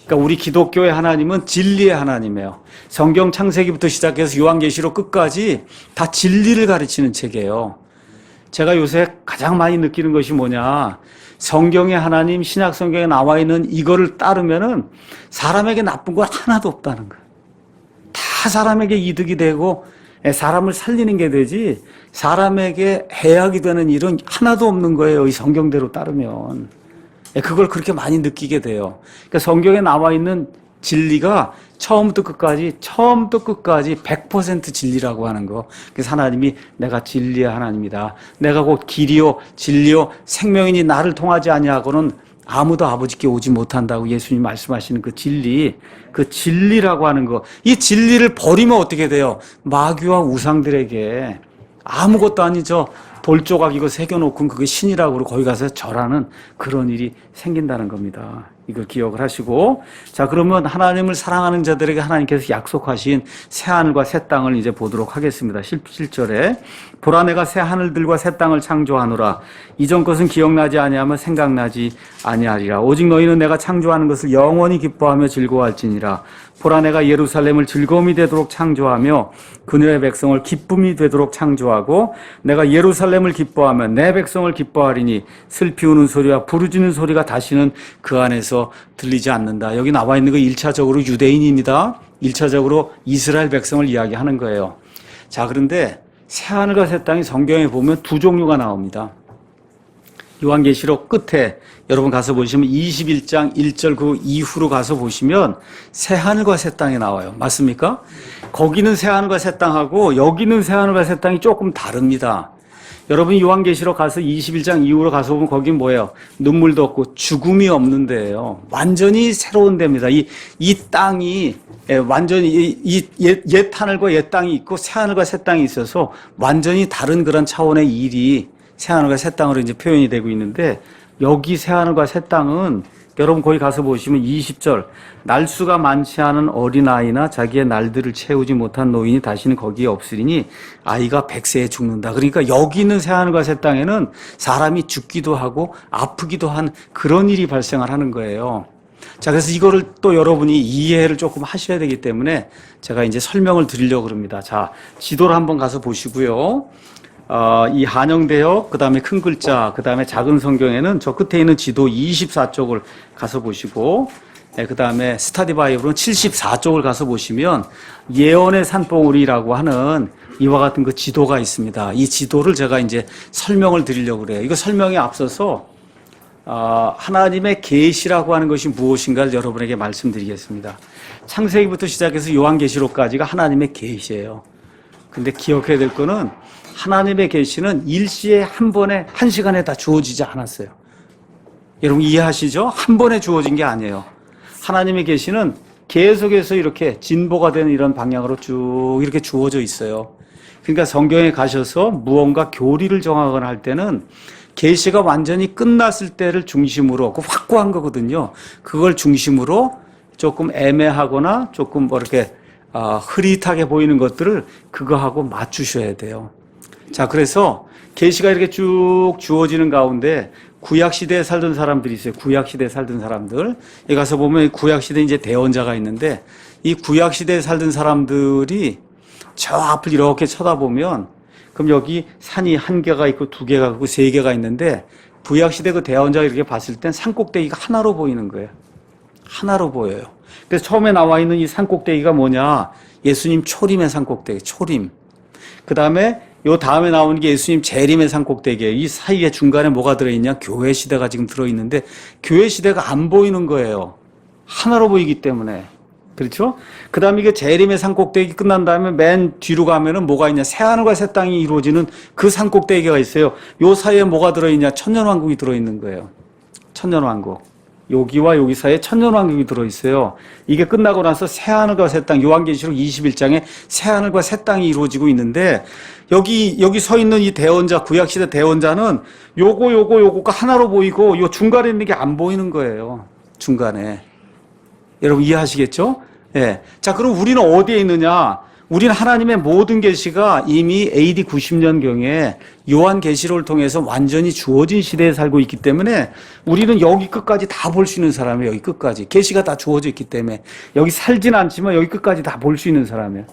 그러니까 우리 기독교의 하나님은 진리의 하나님이에요. 성경 창세기부터 시작해서 요한계시록 끝까지 다 진리를 가르치는 책이에요. 제가 요새 가장 많이 느끼는 것이 뭐냐? 성경의 하나님, 신약 성경에 나와 있는 이거를 따르면은 사람에게 나쁜 건 하나도 없다는 거예요. 다 사람에게 이득이 되고 사람을 살리는 게 되지 사람에게 해악이 되는 일은 하나도 없는 거예요. 이 성경대로 따르면. 그걸 그렇게 많이 느끼게 돼요. 그러니까 성경에 나와 있는 진리가 처음부터 끝까지 100% 진리라고 하는 거. 그래서 하나님이 내가 진리의 하나님이다. 내가 곧 길이요 진리요 생명이니 나를 통하지 아니하고는 아무도 아버지께 오지 못한다고 예수님 말씀하시는 그 진리, 그 진리라고 하는 거. 이 진리를 버리면 어떻게 돼요? 마귀와 우상들에게 아무것도 아니죠. 볼조각 이거 새겨놓고 그게 신이라고 그러고 거기 가서 절하는 그런 일이 생긴다는 겁니다. 이걸 기억을 하시고, 자, 그러면 하나님을 사랑하는 자들에게 하나님께서 약속하신 새하늘과 새 땅을 이제 보도록 하겠습니다. 7절에 보라 내가 새 하늘들과 새 땅을 창조하노라. 이전 것은 기억나지 아니하며 생각나지 아니하리라. 오직 너희는 내가 창조하는 것을 영원히 기뻐하며 즐거워할지니라. 보라 내가 예루살렘을 즐거움이 되도록 창조하며 그녀의 백성을 기쁨이 되도록 창조하고 내가 예루살렘을 기뻐하며 내 백성을 기뻐하리니 슬피 우는 소리와 부르짖는 소리가 다시는 그 안에서 들리지 않는다. 여기 나와 있는 거 1차적으로 유대인입니다. 1차적으로 이스라엘 백성을 이야기하는 거예요. 자, 그런데 새하늘과 새 땅이 성경에 보면 두 종류가 나옵니다. 요한계시록 끝에 여러분 가서 보시면 21장 1절 그 이후로 가서 보시면 새하늘과 새 땅이 나와요. 맞습니까? 거기는 새하늘과 새 땅하고 여기는 새하늘과 새 땅이 조금 다릅니다. 여러분 요한계시록 가서 21장 이후로 가서 보면 거긴 뭐예요? 눈물도 없고 죽음이 없는 데예요. 완전히 새로운 데입니다. 이 땅이 완전히 옛 하늘과 옛 땅이 있고 새하늘과 새 땅이 있어서 완전히 다른 그런 차원의 일이 새하늘과 새 땅으로 이제 표현이 되고 있는데 여기 새하늘과 새 땅은 여러분 거기 가서 보시면 20절 날수가 많지 않은 어린아이나 자기의 날들을 채우지 못한 노인이 다시는 거기에 없으리니 아이가 100세에 죽는다. 그러니까 여기 있는 새하늘과 새 땅에는 사람이 죽기도 하고 아프기도 한 그런 일이 발생을 하는 거예요. 자, 그래서 이거를 또 여러분이 이해를 조금 하셔야 되기 때문에 제가 이제 설명을 드리려고 합니다. 자, 지도를 한번 가서 보시고요. 이 한영대역, 그 다음에 큰 글자, 그 다음에 작은 성경에는 저 끝에 있는 지도 24쪽을 가서 보시고, 그 다음에 스타디 바이블은 74쪽을 가서 보시면 예언의 산봉우리라고 하는 이와 같은 그 지도가 있습니다. 이 지도를 제가 이제 설명을 드리려고 그래요. 이거 설명에 앞서서 하나님의 계시라고 하는 것이 무엇인가를 여러분에게 말씀드리겠습니다. 창세기부터 시작해서 요한계시록까지가 하나님의 계시예요. 근데 기억해야 될 거는 하나님의 계시는 일시에 한 번에 한 시간에 다 주어지지 않았어요. 여러분 이해하시죠? 한 번에 주어진 게 아니에요. 하나님의 계시는 계속해서 이렇게 진보가 되는 이런 방향으로 쭉 이렇게 주어져 있어요. 그러니까 성경에 가셔서 무언가 교리를 정하거나 할 때는 계시가 완전히 끝났을 때를 중심으로, 그 확고한 거거든요. 그걸 중심으로 조금 애매하거나 조금 뭐 이렇게 흐릿하게 보이는 것들을 그거하고 맞추셔야 돼요. 자, 그래서 계시가 이렇게 쭉 주어지는 가운데 구약 시대에 살던 사람들이 있어요. 구약 시대에 살던 사람들. 여기 가서 보면 구약 시대에 이제 대언자가 있는데 이 구약 시대에 살던 사람들이 저 앞을 이렇게 쳐다보면 그럼 여기 산이 한 개가 있고 두 개가 있고 세 개가 있는데 구약 시대 그 대언자가 이렇게 봤을 땐 산꼭대기가 하나로 보이는 거예요. 하나로 보여요. 그래서 처음에 나와 있는 이 산꼭대기가 뭐냐? 예수님 초림의 산꼭대기, 초림. 그 다음에 요 다음에 나오는 게 예수님 재림의 산꼭대기예요. 이 사이에 중간에 뭐가 들어있냐? 교회 시대가 지금 들어있는데 교회 시대가 안 보이는 거예요. 하나로 보이기 때문에. 그렇죠? 그 다음에 이게 재림의 산꼭대기 끝난 다음에 맨 뒤로 가면은 뭐가 있냐? 새하늘과 새 땅이 이루어지는 그 산꼭대기가 있어요. 요 사이에 뭐가 들어있냐? 천년왕국이 들어있는 거예요. 천년왕국. 여기와 여기 사이에 천년왕국이 들어있어요. 이게 끝나고 나서 새하늘과 새 땅, 요한계시록 21장에 새하늘과 새 땅이 이루어지고 있는데 여기 서 있는 이 대언자, 구약시대 대언자는 요거가 하나로 보이고 요 중간에 있는 게 안 보이는 거예요. 중간에. 여러분 이해하시겠죠? 예. 자, 그럼 우리는 어디에 있느냐? 우리는 하나님의 모든 계시가 이미 AD 90년경에 요한계시록을 통해서 완전히 주어진 시대에 살고 있기 때문에 우리는 여기 끝까지 다 볼 수 있는 사람이에요. 여기 끝까지. 계시가 다 주어져 있기 때문에. 여기 살진 않지만 여기 끝까지 다 볼 수 있는 사람이에요.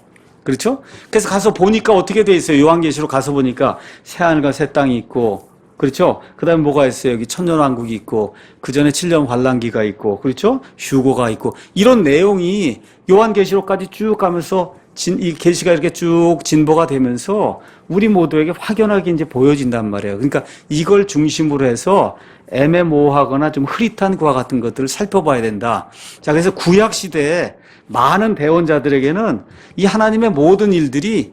그렇죠? 그래서 가서 보니까 어떻게 돼 있어요? 요한계시록 가서 보니까 새하늘과 새 땅이 있고, 그렇죠? 그 다음에 뭐가 있어요? 여기 천년왕국이 있고, 그 전에 7년 환란기가 있고, 그렇죠? 휴고가 있고, 이런 내용이 요한계시록까지 쭉 가면서 이 계시가 이렇게 쭉 진보가 되면서 우리 모두에게 확연하게 이제 보여진단 말이에요. 그러니까 이걸 중심으로 해서 애매모호하거나 좀 흐릿한 그와 같은 것들을 살펴봐야 된다. 자, 그래서 구약 시대에 많은 대언자들에게는 이 하나님의 모든 일들이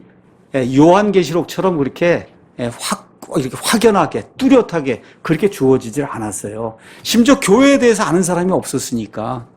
요한계시록처럼 그렇게 이렇게 확연하게 뚜렷하게 그렇게 주어지질 않았어요. 심지어 교회에 대해서 아는 사람이 없었으니까.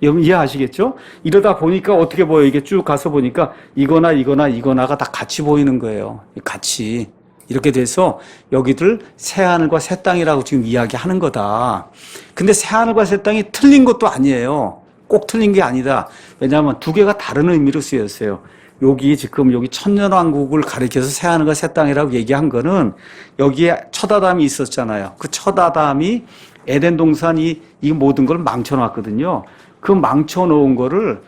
여러분 이해하시겠죠? 이러다 보니까 어떻게 보여요? 이게 쭉 가서 보니까 이거나가 다 같이 보이는 거예요. 같이. 이렇게 돼서 여기들 새하늘과 새 땅이라고 지금 이야기하는 거다. 근데 새하늘과 새 땅이 틀린 것도 아니에요. 꼭 틀린 게 아니다. 왜냐하면 두 개가 다른 의미로 쓰였어요. 여기 지금 여기 천년왕국을 가리켜서 새하늘과 새 땅이라고 얘기한 거는 여기에 첫 아담이 있었잖아요. 그 첫 아담이 에덴 동산이 이 모든 걸 망쳐놨거든요. 그 망쳐놓은 거를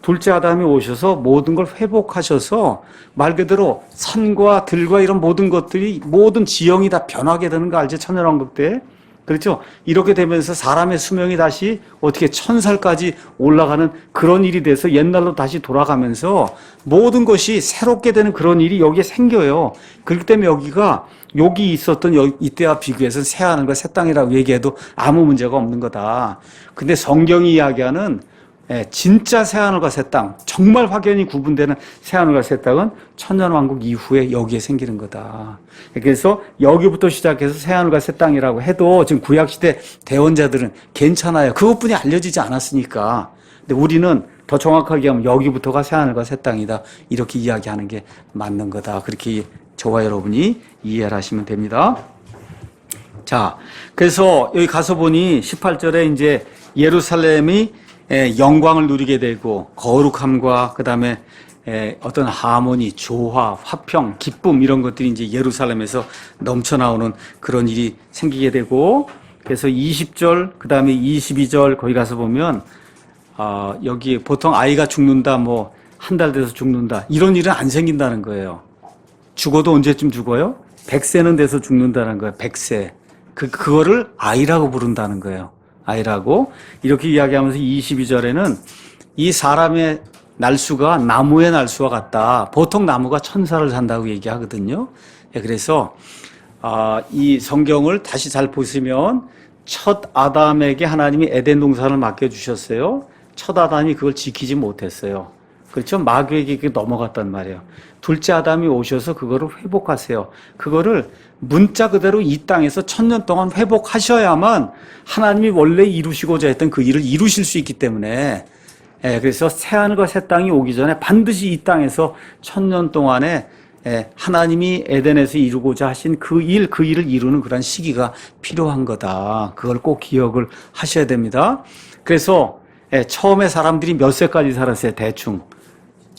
둘째 아담이 오셔서 모든 걸 회복하셔서 말 그대로 산과 들과 이런 모든 것들이 모든 지형이 다 변하게 되는 거 알죠? 천년왕국 때. 그렇죠? 이렇게 되면서 사람의 수명이 다시 어떻게 1000살까지 올라가는 그런 일이 돼서 옛날로 다시 돌아가면서 모든 것이 새롭게 되는 그런 일이 여기에 생겨요. 그렇기 때문에 여기가 여기 있었던 이때와 비교해서 새하늘과 새 땅이라고 얘기해도 아무 문제가 없는 거다. 근데 성경이 이야기하는 진짜 새하늘과 새 땅, 정말 확연히 구분되는 새하늘과 새 땅은 천년왕국 이후에 여기에 생기는 거다. 그래서 여기부터 시작해서 새하늘과 새 땅이라고 해도 지금 구약시대 대원자들은 괜찮아요. 그것뿐이 알려지지 않았으니까. 근데 우리는 더 정확하게 하면 여기부터가 새하늘과 새 땅이다. 이렇게 이야기하는 게 맞는 거다. 그렇게 저와 여러분이 이해를 하시면 됩니다. 자, 그래서 여기 가서 보니 18절에 이제 예루살렘이 영광을 누리게 되고 거룩함과 그다음에 어떤 하모니, 조화, 화평, 기쁨 이런 것들이 이제 예루살렘에서 넘쳐나오는 그런 일이 생기게 되고 그래서 20절 그다음에 22절 거기 가서 보면 여기 보통 아이가 죽는다 뭐 한 달 돼서 죽는다 이런 일은 안 생긴다는 거예요. 죽어도 언제쯤 죽어요? 100세는 돼서 죽는다는 거예요. 100세. 그거를 아이라고 부른다는 거예요. 아이라고. 이렇게 이야기하면서 22절에는 이 사람의 날수가 나무의 날수와 같다. 보통 나무가 1000살을 산다고 얘기하거든요. 그래서 이 성경을 다시 잘 보시면 첫 아담에게 하나님이 에덴 동산을 맡겨주셨어요. 첫 아담이 그걸 지키지 못했어요. 그렇죠? 마귀에게 넘어갔단 말이에요. 둘째 아담이 오셔서 그거를 회복하세요. 그거를 문자 그대로 이 땅에서 1000년 동안 회복하셔야만 하나님이 원래 이루시고자 했던 그 일을 이루실 수 있기 때문에 그래서 새하늘과 새 땅이 오기 전에 반드시 이 땅에서 1000년 동안에 하나님이 에덴에서 이루고자 하신 그 일을 이루는 그런 시기가 필요한 거다. 그걸 꼭 기억을 하셔야 됩니다. 그래서 처음에 사람들이 몇 세까지 살았어요? 대충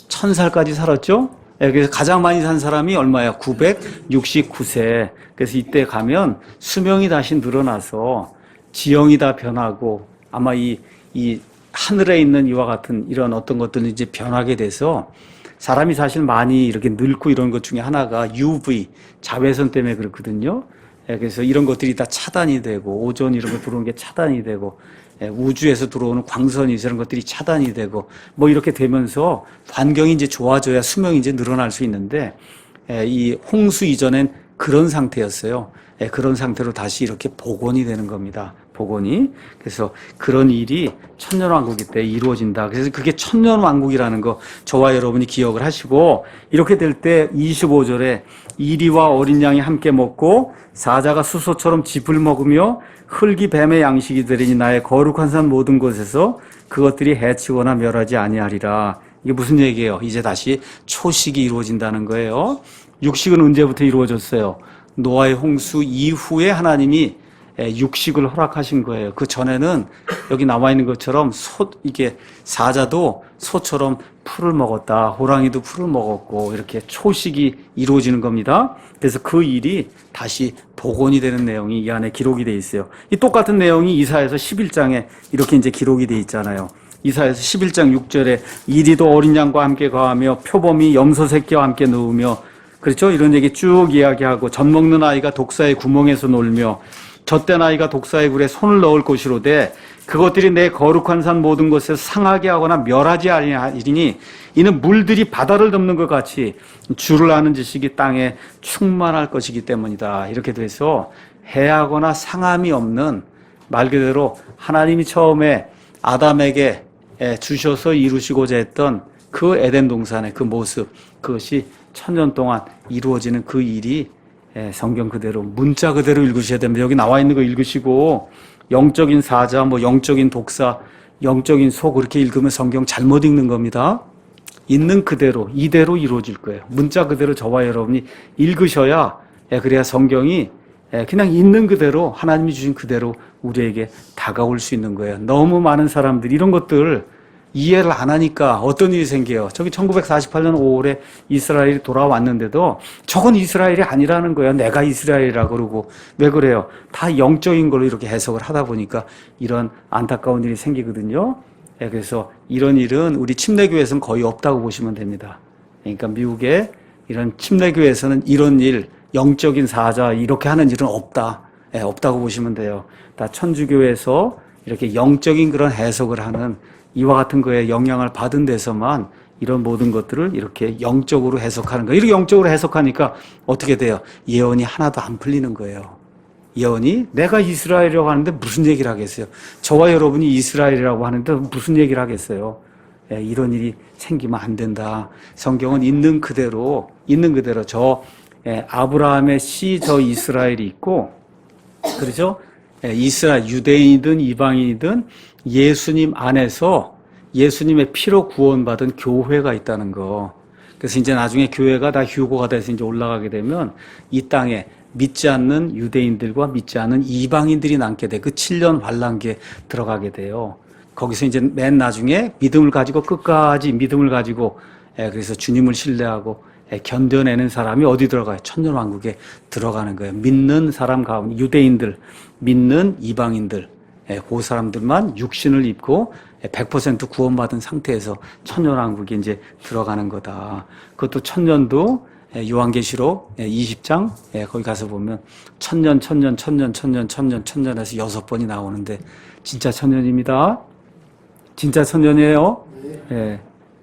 1000살까지 살았죠? 그래서 가장 많이 산 사람이 얼마야? 969세. 그래서 이때 가면 수명이 다시 늘어나서 지형이 다 변하고 아마 이 하늘에 있는 이와 같은 이런 어떤 것들은 이제 변하게 돼서 사람이 사실 많이 이렇게 늙고 이런 것 중에 하나가 UV, 자외선 때문에 그렇거든요. 그래서 이런 것들이 다 차단이 되고 오존 이런 거 들어오는 게 차단이 되고 우주에서 들어오는 광선이 이런 것들이 차단이 되고 뭐 이렇게 되면서 환경이 이제 좋아져야 수명이 이제 늘어날 수 있는데 이 홍수 이전엔 그런 상태였어요. 그런 상태로 다시 이렇게 복원이 되는 겁니다. 복원이. 그래서 그런 일이 천년왕국일 때 이루어진다. 그래서 그게 천년왕국이라는 거 저와 여러분이 기억을 하시고 이렇게 될 때 25절에 이리와 어린 양이 함께 먹고 사자가 수소처럼 짚을 먹으며 흙이 뱀의 양식이 되리니 나의 거룩한 산 모든 곳에서 그것들이 해치거나 멸하지 아니하리라. 이게 무슨 얘기예요? 이제 다시 초식이 이루어진다는 거예요. 육식은 언제부터 이루어졌어요? 노아의 홍수 이후에 하나님이 육식을 허락하신 거예요. 그 전에는 여기 나와 있는 것처럼 이게 사자도 소처럼 풀을 먹었다. 호랑이도 풀을 먹었고 이렇게 초식이 이루어지는 겁니다. 그래서 그 일이 다시 복원이 되는 내용이 이 안에 기록이 돼 있어요. 이 똑같은 내용이 이사야서 11장에 이렇게 이제 기록이 돼 있잖아요. 이사야서 11장 6절에 이리도 어린 양과 함께 거하며 표범이 염소 새끼와 함께 누우며 그렇죠? 이런 얘기 쭉 이야기하고 젖 먹는 아이가 독사의 구멍에서 놀며 젖된 아이가 독사의 굴에 손을 넣을 것이로되 그것들이 내 거룩한 산 모든 곳에서 상하게 하거나 멸하지 아니하리니 이는 물들이 바다를 덮는 것 같이 주를 아는 지식이 땅에 충만할 것이기 때문이다. 이렇게 돼서 해하거나 상함이 없는 말 그대로 하나님이 처음에 아담에게 주셔서 이루시고자 했던 그 에덴 동산의 그 모습 그것이 1000년 동안 이루어지는 그 일이 성경 그대로 문자 그대로 읽으셔야 됩니다. 여기 나와 있는 거 읽으시고 영적인 사자, 뭐 영적인 독사, 영적인 소 그렇게 읽으면 성경 잘못 읽는 겁니다. 있는 그대로 이대로 이루어질 거예요. 문자 그대로 저와 여러분이 읽으셔야 그래야 성경이 그냥 있는 그대로 하나님이 주신 그대로 우리에게 다가올 수 있는 거예요. 너무 많은 사람들이 이런 것들 이해를 안 하니까 어떤 일이 생겨요. 저기 1948년 5월에 이스라엘이 돌아왔는데도 저건 이스라엘이 아니라는 거예요. 내가 이스라엘이라 그러고. 왜 그래요? 다 영적인 걸로 이렇게 해석을 하다 보니까 이런 안타까운 일이 생기거든요. 그래서 이런 일은 우리 침례교회에서는 거의 없다고 보시면 됩니다. 그러니까 미국의 이런 침례교회에서는 이런 일, 영적인 사자 이렇게 하는 일은 없다. 없다고 보시면 돼요. 다 천주교에서 이렇게 영적인 그런 해석을 하는 이와 같은 거에 영향을 받은 데서만 이런 모든 것들을 이렇게 영적으로 해석하는 거예요. 이렇게 영적으로 해석하니까 어떻게 돼요? 예언이 하나도 안 풀리는 거예요. 예언이 내가 이스라엘이라고 하는데 무슨 얘기를 하겠어요? 저와 여러분이 이스라엘이라고 하는데 무슨 얘기를 하겠어요? 이런 일이 생기면 안 된다. 성경은 있는 그대로 저 아브라함의 씨 저 이스라엘이 있고, 그렇죠? 이스라엘 유대인이든 이방인이든 예수님 안에서 예수님의 피로 구원받은 교회가 있다는 거. 그래서 이제 나중에 교회가 다 휴거가 돼서 이제 올라가게 되면 이 땅에 믿지 않는 유대인들과 믿지 않는 이방인들이 남게 돼. 그 7년 환란기에 들어가게 돼요. 거기서 이제 맨 나중에 믿음을 가지고 끝까지 믿음을 가지고 그래서 주님을 신뢰하고 견뎌내는 사람이 어디 들어가요? 천년왕국에 들어가는 거예요. 믿는 사람 가운데 유대인들, 믿는 이방인들, 그 사람들만 육신을 입고 100% 구원받은 상태에서 천년왕국에 이제 들어가는 거다. 그것도 천년도 요한계시록 20장 거기 가서 보면 천년에서 6번이 나오는데 진짜 천년입니다. 진짜 천년이에요.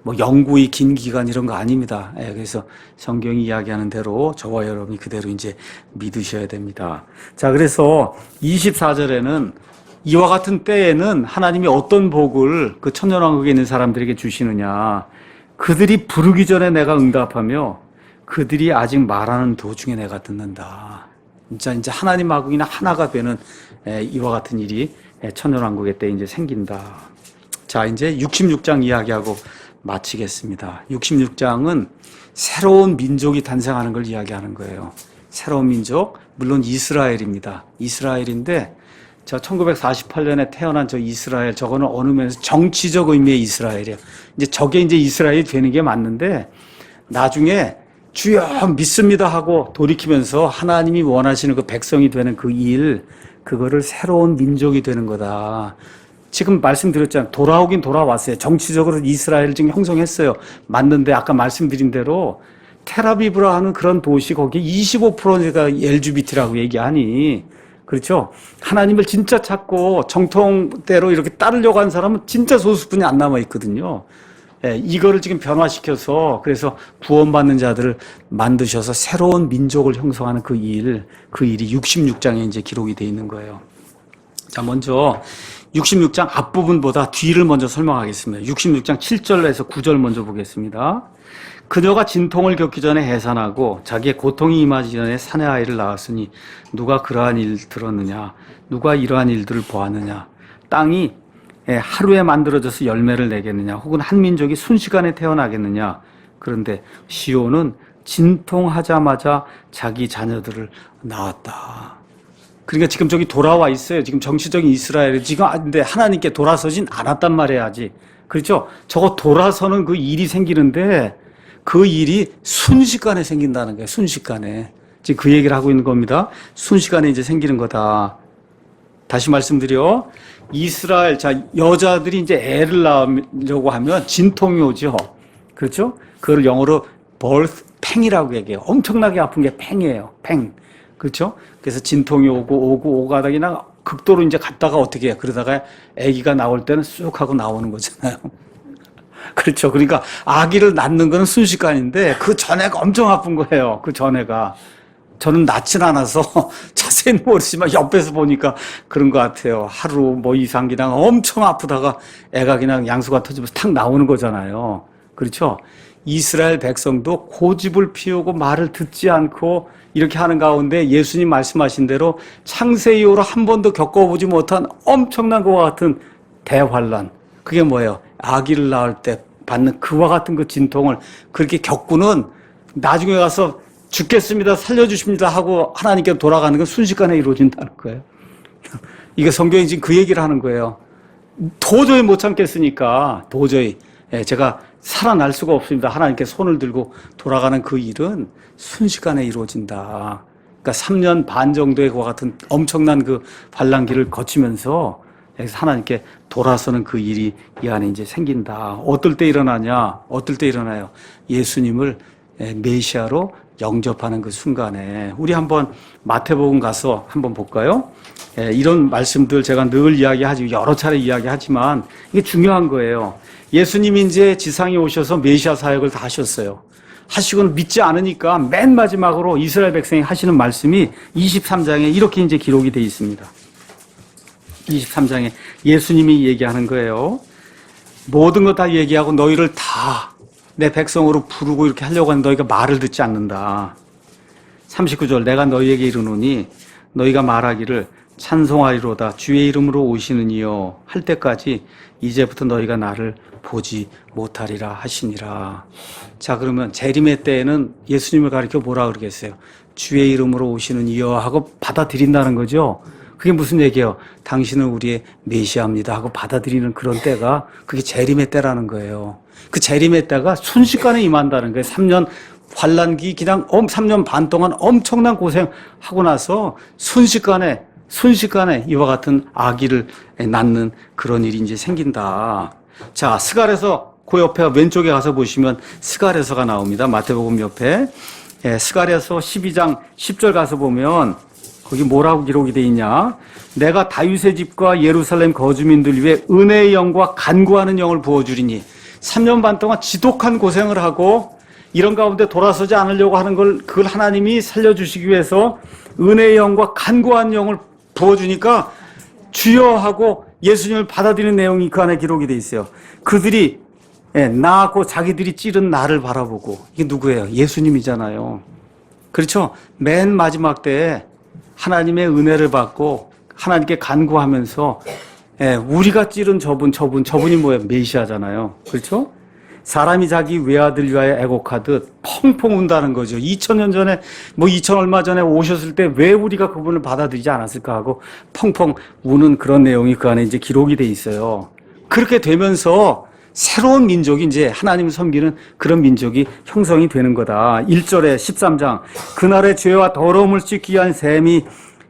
뭐 영구히 긴 기간 이런 거 아닙니다. 그래서 성경이 이야기하는 대로 저와 여러분이 그대로 이제 믿으셔야 됩니다. 자, 그래서 24절에는 이와 같은 때에는 하나님이 어떤 복을 그 천년왕국에 있는 사람들에게 주시느냐. 그들이 부르기 전에 내가 응답하며 그들이 아직 말하는 도중에 내가 듣는다. 진짜 이제 하나님하고 그냥 하나가 되는 이와 같은 일이 천년왕국의 때 이제 생긴다. 자, 이제 66장 이야기하고 마치겠습니다. 66장은 새로운 민족이 탄생하는 걸 이야기하는 거예요. 새로운 민족, 물론 이스라엘입니다. 이스라엘인데 저 1948년에 태어난 저 이스라엘, 저거는 어느 면에서 정치적 의미의 이스라엘이에요. 이제 저게 이제 이스라엘이 되는 게 맞는데 나중에 주여 믿습니다 하고 돌이키면서 하나님이 원하시는 그 백성이 되는 그 일, 그거를 새로운 민족이 되는 거다. 지금 말씀드렸잖아요. 돌아오긴 돌아왔어요. 정치적으로 이스라엘을 지금 형성했어요. 맞는데 아까 말씀드린 대로 텔아비브라 하는 그런 도시 거기에 25%가 LGBT라고 얘기하니, 그렇죠? 하나님을 진짜 찾고 정통대로 이렇게 따르려고 하는 사람은 진짜 소수뿐이 안 남아 있거든요. 이거를 지금 변화시켜서 그래서 구원받는 자들을 만드셔서 새로운 민족을 형성하는 그 일이 66장에 이제 기록이 되어 있는 거예요. 자, 먼저 66장 앞부분보다 뒤를 먼저 설명하겠습니다. 66장 7절에서 9절 먼저 보겠습니다. 그녀가 진통을 겪기 전에 해산하고 자기의 고통이 임하기 전에 사내 아이를 낳았으니 누가 그러한 일 들었느냐? 누가 이러한 일들을 보았느냐? 땅이 하루에 만들어져서 열매를 내겠느냐? 혹은 한 민족이 순식간에 태어나겠느냐? 그런데 시온은 진통하자마자 자기 자녀들을 낳았다. 그러니까 지금 저기 돌아와 있어요. 지금 정치적인 이스라엘이 지금 근데 하나님께 돌아서진 않았단 말이야 아직. 그렇죠? 저거 돌아서는 그 일이 생기는데 그 일이 순식간에 생긴다는 거예요. 순식간에. 지금 그 얘기를 하고 있는 겁니다. 순식간에 이제 생기는 거다. 다시 말씀드려. 이스라엘, 자, 여자들이 이제 애를 낳으려고 하면 진통이 오죠. 그렇죠? 그걸 영어로 birth pain이라고 얘기해요. 엄청나게 아픈 게 pain이에요. pain. 그렇죠? 그래서 진통이 오고 가다가 그냥 극도로 이제 갔다가 어떻게 해요? 그러다가 아기가 나올 때는 쑥 하고 나오는 거잖아요. 그렇죠. 그러니까 아기를 낳는 건 순식간인데 그 전에가 엄청 아픈 거예요. 그 전에가. 저는 낳진 않아서 자세히는 모르지만 옆에서 보니까 그런 것 같아요. 하루 뭐 이상 그냥 엄청 아프다가 애가 그냥 양수가 터지면서 탁 나오는 거잖아요. 그렇죠. 이스라엘 백성도 고집을 피우고 말을 듣지 않고 이렇게 하는 가운데 예수님 말씀하신 대로 창세 이후로 한 번도 겪어보지 못한 엄청난 것과 같은 대환란. 그게 뭐예요? 아기를 낳을 때 받는 그와 같은 그 진통을 그렇게 겪고는 나중에 가서 죽겠습니다, 살려주십니다 하고 하나님께 돌아가는 건 순식간에 이루어진다는 거예요. 이게 성경이 지금 그 얘기를 하는 거예요. 도저히 못 참겠으니까 도저히 제가 살아날 수가 없습니다. 하나님께 손을 들고 돌아가는 그 일은 순식간에 이루어진다. 그러니까 3년 반 정도의 그와 같은 엄청난 그 반란기를 거치면서 하나님께 돌아서는 그 일이 이 안에 이제 생긴다. 어떨 때 일어나냐? 어떨 때 일어나요? 예수님을 메시아로 영접하는 그 순간에. 우리 한번 마태복음 가서 한번 볼까요? 이런 말씀들 제가 늘 이야기하지, 여러 차례 이야기하지만 이게 중요한 거예요. 예수님이 이제 지상에 오셔서 메시아 사역을 다 하셨어요. 하시고는 믿지 않으니까 맨 마지막으로 이스라엘 백성이 하시는 말씀이 23장에 이렇게 이제 기록이 되어 있습니다. 23장에 예수님이 얘기하는 거예요. 모든 것 다 얘기하고 너희를 다 내 백성으로 부르고 이렇게 하려고 하는 너희가 말을 듣지 않는다. 39절 내가 너희에게 이르노니 너희가 말하기를 찬송하리로다 주의 이름으로 오시는 이여 할 때까지 이제부터 너희가 나를 보지 못하리라 하시니라. 자, 그러면 재림의 때에는 예수님을 가리켜 뭐라 그러겠어요? 주의 이름으로 오시는 이여 하고 받아들인다는 거죠. 그게 무슨 얘기예요? 당신은 우리의 메시아입니다 하고 받아들이는 그런 때가 그게 재림의 때라는 거예요. 그 재림의 때가 순식간에 임한다는 거예요. 3년 환란기 그냥 3년 반 동안 엄청난 고생하고 나서 순식간에 이와 같은 아기를 낳는 그런 일이 이제 생긴다. 자, 스갈에서 그 옆에 왼쪽에 가서 보시면 스갈에서가 나옵니다. 마태복음 옆에. 스갈에서 12장 10절 가서 보면 거기 뭐라고 기록이 돼 있냐? 내가 다윗의 집과 예루살렘 거주민들 위해 은혜의 영과 간구하는 영을 부어주리니 3년 반 동안 지독한 고생을 하고 이런 가운데 돌아서지 않으려고 하는 그걸 하나님이 살려주시기 위해서 은혜의 영과 간구하는 영을 부어주니까 주여 하고 예수님을 받아들이는 내용이 그 안에 기록이 돼 있어요. 그들이 나하고 자기들이 찌른 나를 바라보고 이게 누구예요? 예수님이잖아요. 그렇죠? 맨 마지막 때에 하나님의 은혜를 받고 하나님께 간구하면서 우리가 찌른 저분이 뭐예요? 메시아잖아요. 그렇죠? 사람이 자기 외아들 위하여 애곡하듯 펑펑 운다는 거죠. 2000년 전에 2000 얼마 전에 오셨을 때 왜 우리가 그분을 받아들이지 않았을까 하고 펑펑 우는 그런 내용이 그 안에 이제 기록이 돼 있어요. 그렇게 되면서 새로운 민족이 이제 하나님을 섬기는 그런 민족이 형성이 되는 거다. 1절에 13장 그날의 죄와 더러움을 씻기 위한 셈이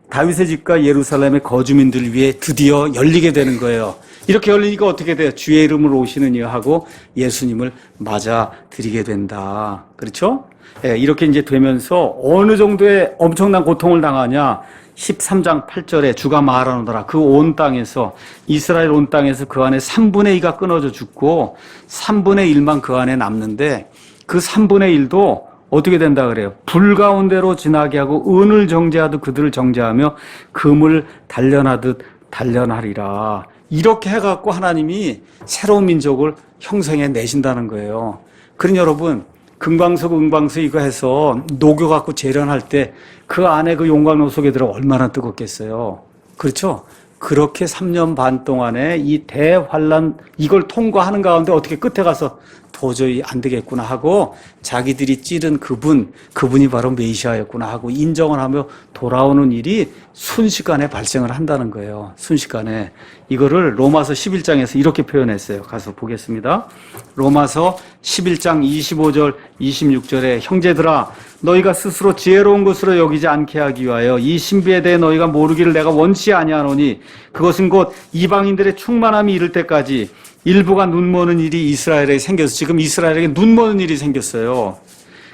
다윗의 집과 예루살렘의 거주민들 위해 드디어 열리게 되는 거예요. 이렇게 열리니까 어떻게 돼요? 주의 이름으로 오시는 이여 하고 예수님을 맞아들이게 된다. 그렇죠? 이렇게 이제 되면서 어느 정도의 엄청난 고통을 당하냐? 13장 8절에 주가 말하노더라. 그 온 땅에서 이스라엘 온 땅에서 그 안에 3분의 2가 끊어져 죽고 3분의 1만 그 안에 남는데 그 3분의 1도 어떻게 된다 그래요? 불 가운데로 지나게 하고 은을 정죄하듯 그들을 정죄하며 금을 단련하듯 단련하리라. 이렇게 해갖고 하나님이 새로운 민족을 형성해 내신다는 거예요. 그러니 여러분 금광석 은광석 이거 해서 녹여갖고 재련할 때 그 안에 그 용광로 속에 들어 얼마나 뜨겁겠어요. 그렇죠? 그렇게 3년 반 동안에 이 대환란 이걸 통과하는 가운데 어떻게 끝에 가서 도저히 안 되겠구나 하고 자기들이 찌른 그분이 바로 메시아였구나 하고 인정을 하며 돌아오는 일이 순식간에 발생을 한다는 거예요. 순식간에. 이거를 로마서 11장에서 이렇게 표현했어요. 가서 보겠습니다. 로마서 11장 25절 26절에 형제들아 너희가 스스로 지혜로운 것으로 여기지 않게 하기 위하여 이 신비에 대해 너희가 모르기를 내가 원치 아니하노니 그것은 곧 이방인들의 충만함이 이를 때까지 일부가 눈머는 일이 이스라엘에 생겨서 지금 이스라엘에게 눈머는 일이 생겼어요.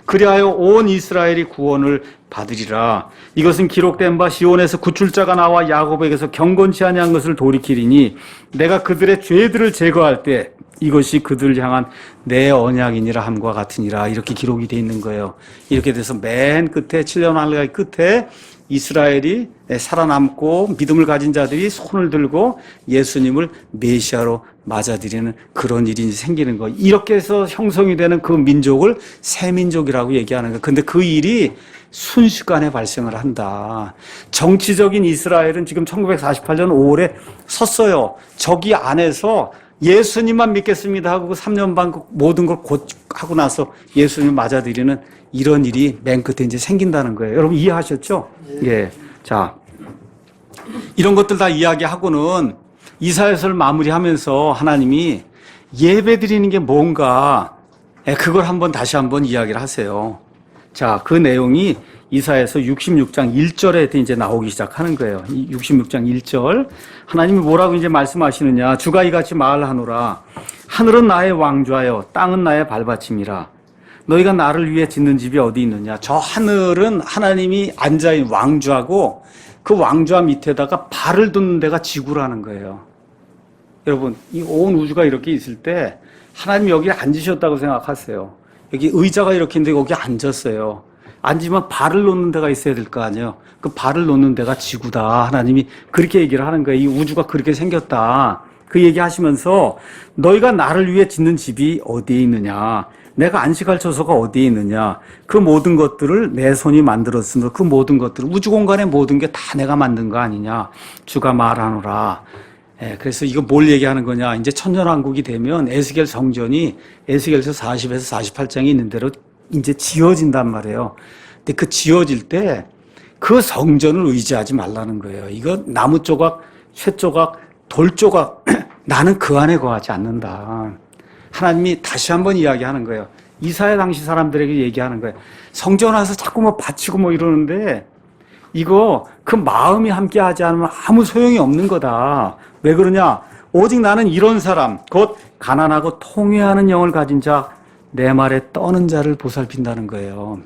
그리하여 온 이스라엘이 구원을 받으리라. 이것은 기록된 바 시온에서 구출자가 나와 야곱에게서 경건치 아니한 것을 돌이키리니 내가 그들의 죄들을 제거할 때 이것이 그들을 향한 내 언약이니라 함과 같으니라. 이렇게 기록이 돼 있는 거예요. 이렇게 돼서 맨 끝에 7년 환란의 끝에 이스라엘이 살아남고 믿음을 가진 자들이 손을 들고 예수님을 메시아로 맞아들이는 그런 일이 생기는 거. 이렇게 해서 형성이 되는 그 민족을 새 민족이라고 얘기하는 거예요. 근데 그 일이 순식간에 발생을 한다. 정치적인 이스라엘은 지금 1948년 5월에 섰어요. 저기 안에서 예수님만 믿겠습니다 하고 3년 반 모든 걸 곧 하고 나서 예수님 맞아들이는 이런 일이 맨 끝에 이제 생긴다는 거예요. 여러분 이해하셨죠? 예. 자, 이런 것들 다 이야기하고는 이사야서를 마무리하면서 하나님이 예배 드리는 게 뭔가 그걸 다시 한번 이야기를 하세요. 자, 그 내용이 이사야서 66장 1절에 이제 나오기 시작하는 거예요. 66장 1절. 하나님이 뭐라고 이제 말씀하시느냐. 주가 이같이 말하노라. 하늘은 나의 왕좌여 땅은 나의 발받침이라. 너희가 나를 위해 짓는 집이 어디 있느냐. 저 하늘은 하나님이 앉아있는 왕좌고 그 왕좌 밑에다가 발을 둔 데가 지구라는 거예요. 여러분, 이 온 우주가 이렇게 있을 때 하나님이 여기 앉으셨다고 생각하세요. 여기 의자가 이렇게 있는데 여기 앉았어요. 앉으면 발을 놓는 데가 있어야 될 거 아니에요. 그 발을 놓는 데가 지구다. 하나님이 그렇게 얘기를 하는 거예요. 이 우주가 그렇게 생겼다. 그 얘기 하시면서 너희가 나를 위해 짓는 집이 어디에 있느냐. 내가 안식할 처소가 어디에 있느냐. 그 모든 것들을 내 손이 만들었으므로 그 모든 것들, 우주 공간의 모든 게 다 내가 만든 거 아니냐. 주가 말하노라. 그래서 이거 뭘 얘기하는 거냐. 이제 천년왕국이 되면 에스겔 성전이 에스겔서 40에서 48장에 있는 대로 이제 지어진단 말이에요. 근데 그 지어질 때 그 성전을 의지하지 말라는 거예요. 이거 나무 조각, 쇠 조각, 돌 조각, 나는 그 안에 거하지 않는다. 하나님이 다시 한번 이야기하는 거예요. 이사야 당시 사람들에게 얘기하는 거예요. 성전 와서 자꾸 뭐 바치고 뭐 이러는데 이거 그 마음이 함께 하지 않으면 아무 소용이 없는 거다. 왜 그러냐? 오직 나는 이런 사람, 곧 가난하고 통회하는 영을 가진 자, 내 말에 떠는 자를 보살핀다는 거예요.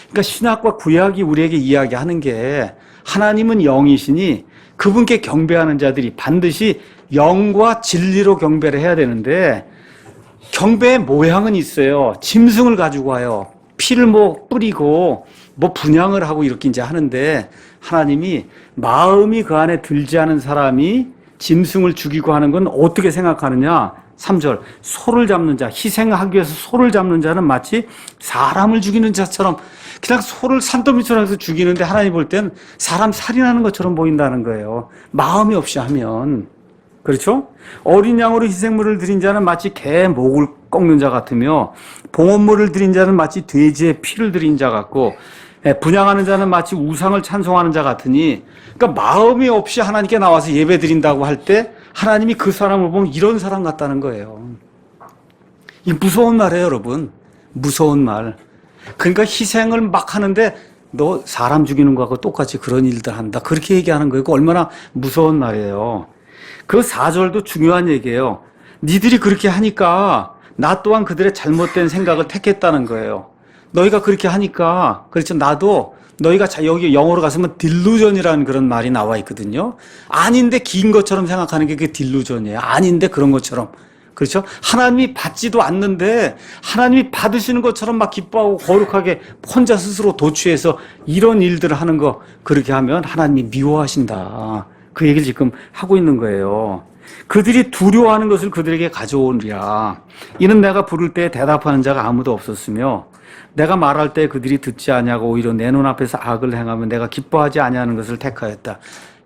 그러니까 신약과 구약이 우리에게 이야기하는 게 하나님은 영이시니 그분께 경배하는 자들이 반드시 영과 진리로 경배를 해야 되는데 경배의 모양은 있어요. 짐승을 가지고 와요. 피를 뭐 뿌리고 뭐 분향을 하고 이렇게 이제 하는데 하나님이 마음이 그 안에 들지 않은 사람이 짐승을 죽이고 하는 건 어떻게 생각하느냐? 3절. 소를 잡는 자, 희생하기 위해서 소를 잡는 자는 마치 사람을 죽이는 자처럼 그냥 소를 산더미처럼 해서 죽이는데 하나님 볼 땐 사람 살인하는 것처럼 보인다는 거예요. 마음이 없이 하면. 그렇죠? 어린 양으로 희생물을 드린 자는 마치 개 목을 꺾는 자 같으며 봉헌물을 드린 자는 마치 돼지의 피를 드린 자 같고 분향하는 자는 마치 우상을 찬송하는 자 같으니 그러니까 마음이 없이 하나님께 나와서 예배 드린다고 할 때 하나님이 그 사람을 보면 이런 사람 같다는 거예요. 이 무서운 말이에요, 여러분. 무서운 말. 그러니까 희생을 막 하는데 너 사람 죽이는 거하고 똑같이 그런 일들 한다. 그렇게 얘기하는 거예요. 얼마나 무서운 말이에요. 그 4절도 중요한 얘기예요. 니들이 그렇게 하니까 나 또한 그들의 잘못된 생각을 택했다는 거예요. 너희가 그렇게 하니까 그렇죠. 나도 너희가 여기 영어로 갔으면 딜루전이라는 그런 말이 나와 있거든요. 아닌데 긴 것처럼 생각하는 게 그게 딜루전이에요. 아닌데 그런 것처럼. 그렇죠? 하나님이 받지도 않는데 하나님이 받으시는 것처럼 막 기뻐하고 거룩하게 혼자 스스로 도취해서 이런 일들을 하는 거 그렇게 하면 하나님이 미워하신다. 그 얘기를 지금 하고 있는 거예요. 그들이 두려워하는 것을 그들에게 가져오리라. 이는 내가 부를 때 대답하는 자가 아무도 없었으며 내가 말할 때 그들이 듣지 아니하고 오히려 내 눈앞에서 악을 행하면 내가 기뻐하지 아니하는 것을 택하였다.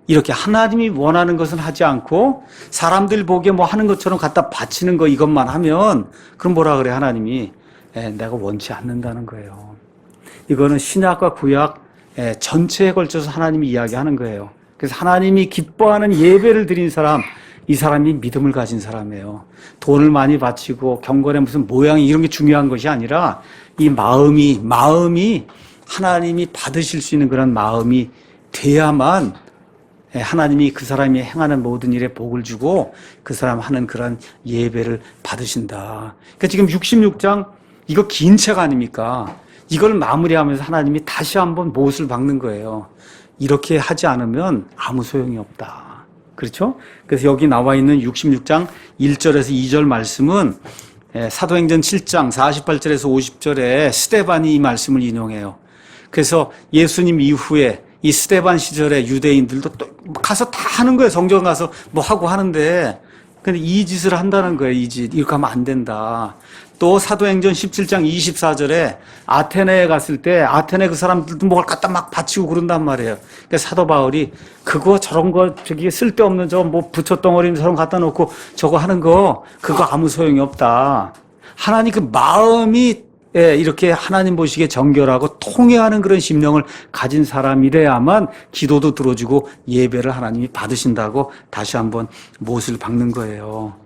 이렇게 하나님이 원하는 것은 하지 않고 사람들 보기에 뭐 하는 것처럼 갖다 바치는 거 이것만 하면 그럼 뭐라 그래 하나님이 내가 원치 않는다는 거예요. 이거는 신약과 구약 전체에 걸쳐서 하나님이 이야기하는 거예요. 그래서 하나님이 기뻐하는 예배를 드린 사람, 이 사람이 믿음을 가진 사람이에요. 돈을 많이 바치고 경건의 무슨 모양이 이런 게 중요한 것이 아니라 이 마음이 하나님이 받으실 수 있는 그런 마음이 돼야만 하나님이 그 사람이 행하는 모든 일에 복을 주고 그 사람 하는 그런 예배를 받으신다. 그러니까 지금 66장 이거 긴 책 아닙니까? 이걸 마무리하면서 하나님이 다시 한번 못을 박는 거예요. 이렇게 하지 않으면 아무 소용이 없다. 그렇죠? 그래서 여기 나와 있는 66장 1절에서 2절 말씀은 사도행전 7장 48절에서 50절에 스데반이 이 말씀을 인용해요. 그래서 예수님 이후에 이 스데반 시절에 유대인들도 또 가서 다 하는 거예요. 성전 가서 뭐 하고 하는데 근데 이 짓을 한다는 거예요. 이 짓. 이렇게 하면 안 된다. 또 사도행전 17장 24절에 아테네에 갔을 때 아테네 그 사람들도 뭘 갖다 막 바치고 그런단 말이에요. 그러니까 사도 바울이 그거 저런 거 저기 쓸데없는 저 뭐 부처덩어리 저런 갖다 놓고 저거 하는 거 그거 아무 소용이 없다. 하나님 그 마음이 이렇게 하나님 보시기에 정결하고 통회하는 그런 심령을 가진 사람이래야만 기도도 들어주고 예배를 하나님이 받으신다고 다시 한번 못을 박는 거예요.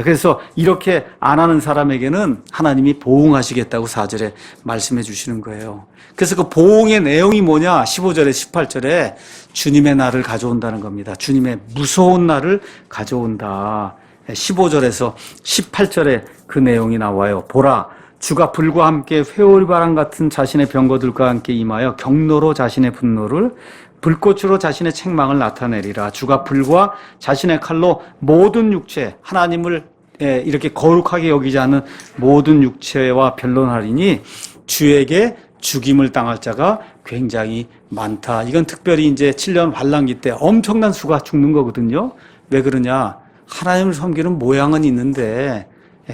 그래서 이렇게 안 하는 사람에게는 하나님이 보응하시겠다고 4절에 말씀해 주시는 거예요. 그래서 그 보응의 내용이 뭐냐? 15절에 18절에 주님의 날을 가져온다는 겁니다. 주님의 무서운 날을 가져온다. 15절에서 18절에 그 내용이 나와요. 보라, 주가 불과 함께 회오리바람 같은 자신의 병거들과 함께 임하여 경로로 자신의 분노를 불꽃으로 자신의 책망을 나타내리라. 주가 불과 자신의 칼로 모든 육체, 하나님을 이렇게 거룩하게 여기지 않는 모든 육체와 변론하리니 주에게 죽임을 당할 자가 굉장히 많다. 이건 특별히 이제 7년 환란기 때 엄청난 수가 죽는 거거든요. 왜 그러냐? 하나님을 섬기는 모양은 있는데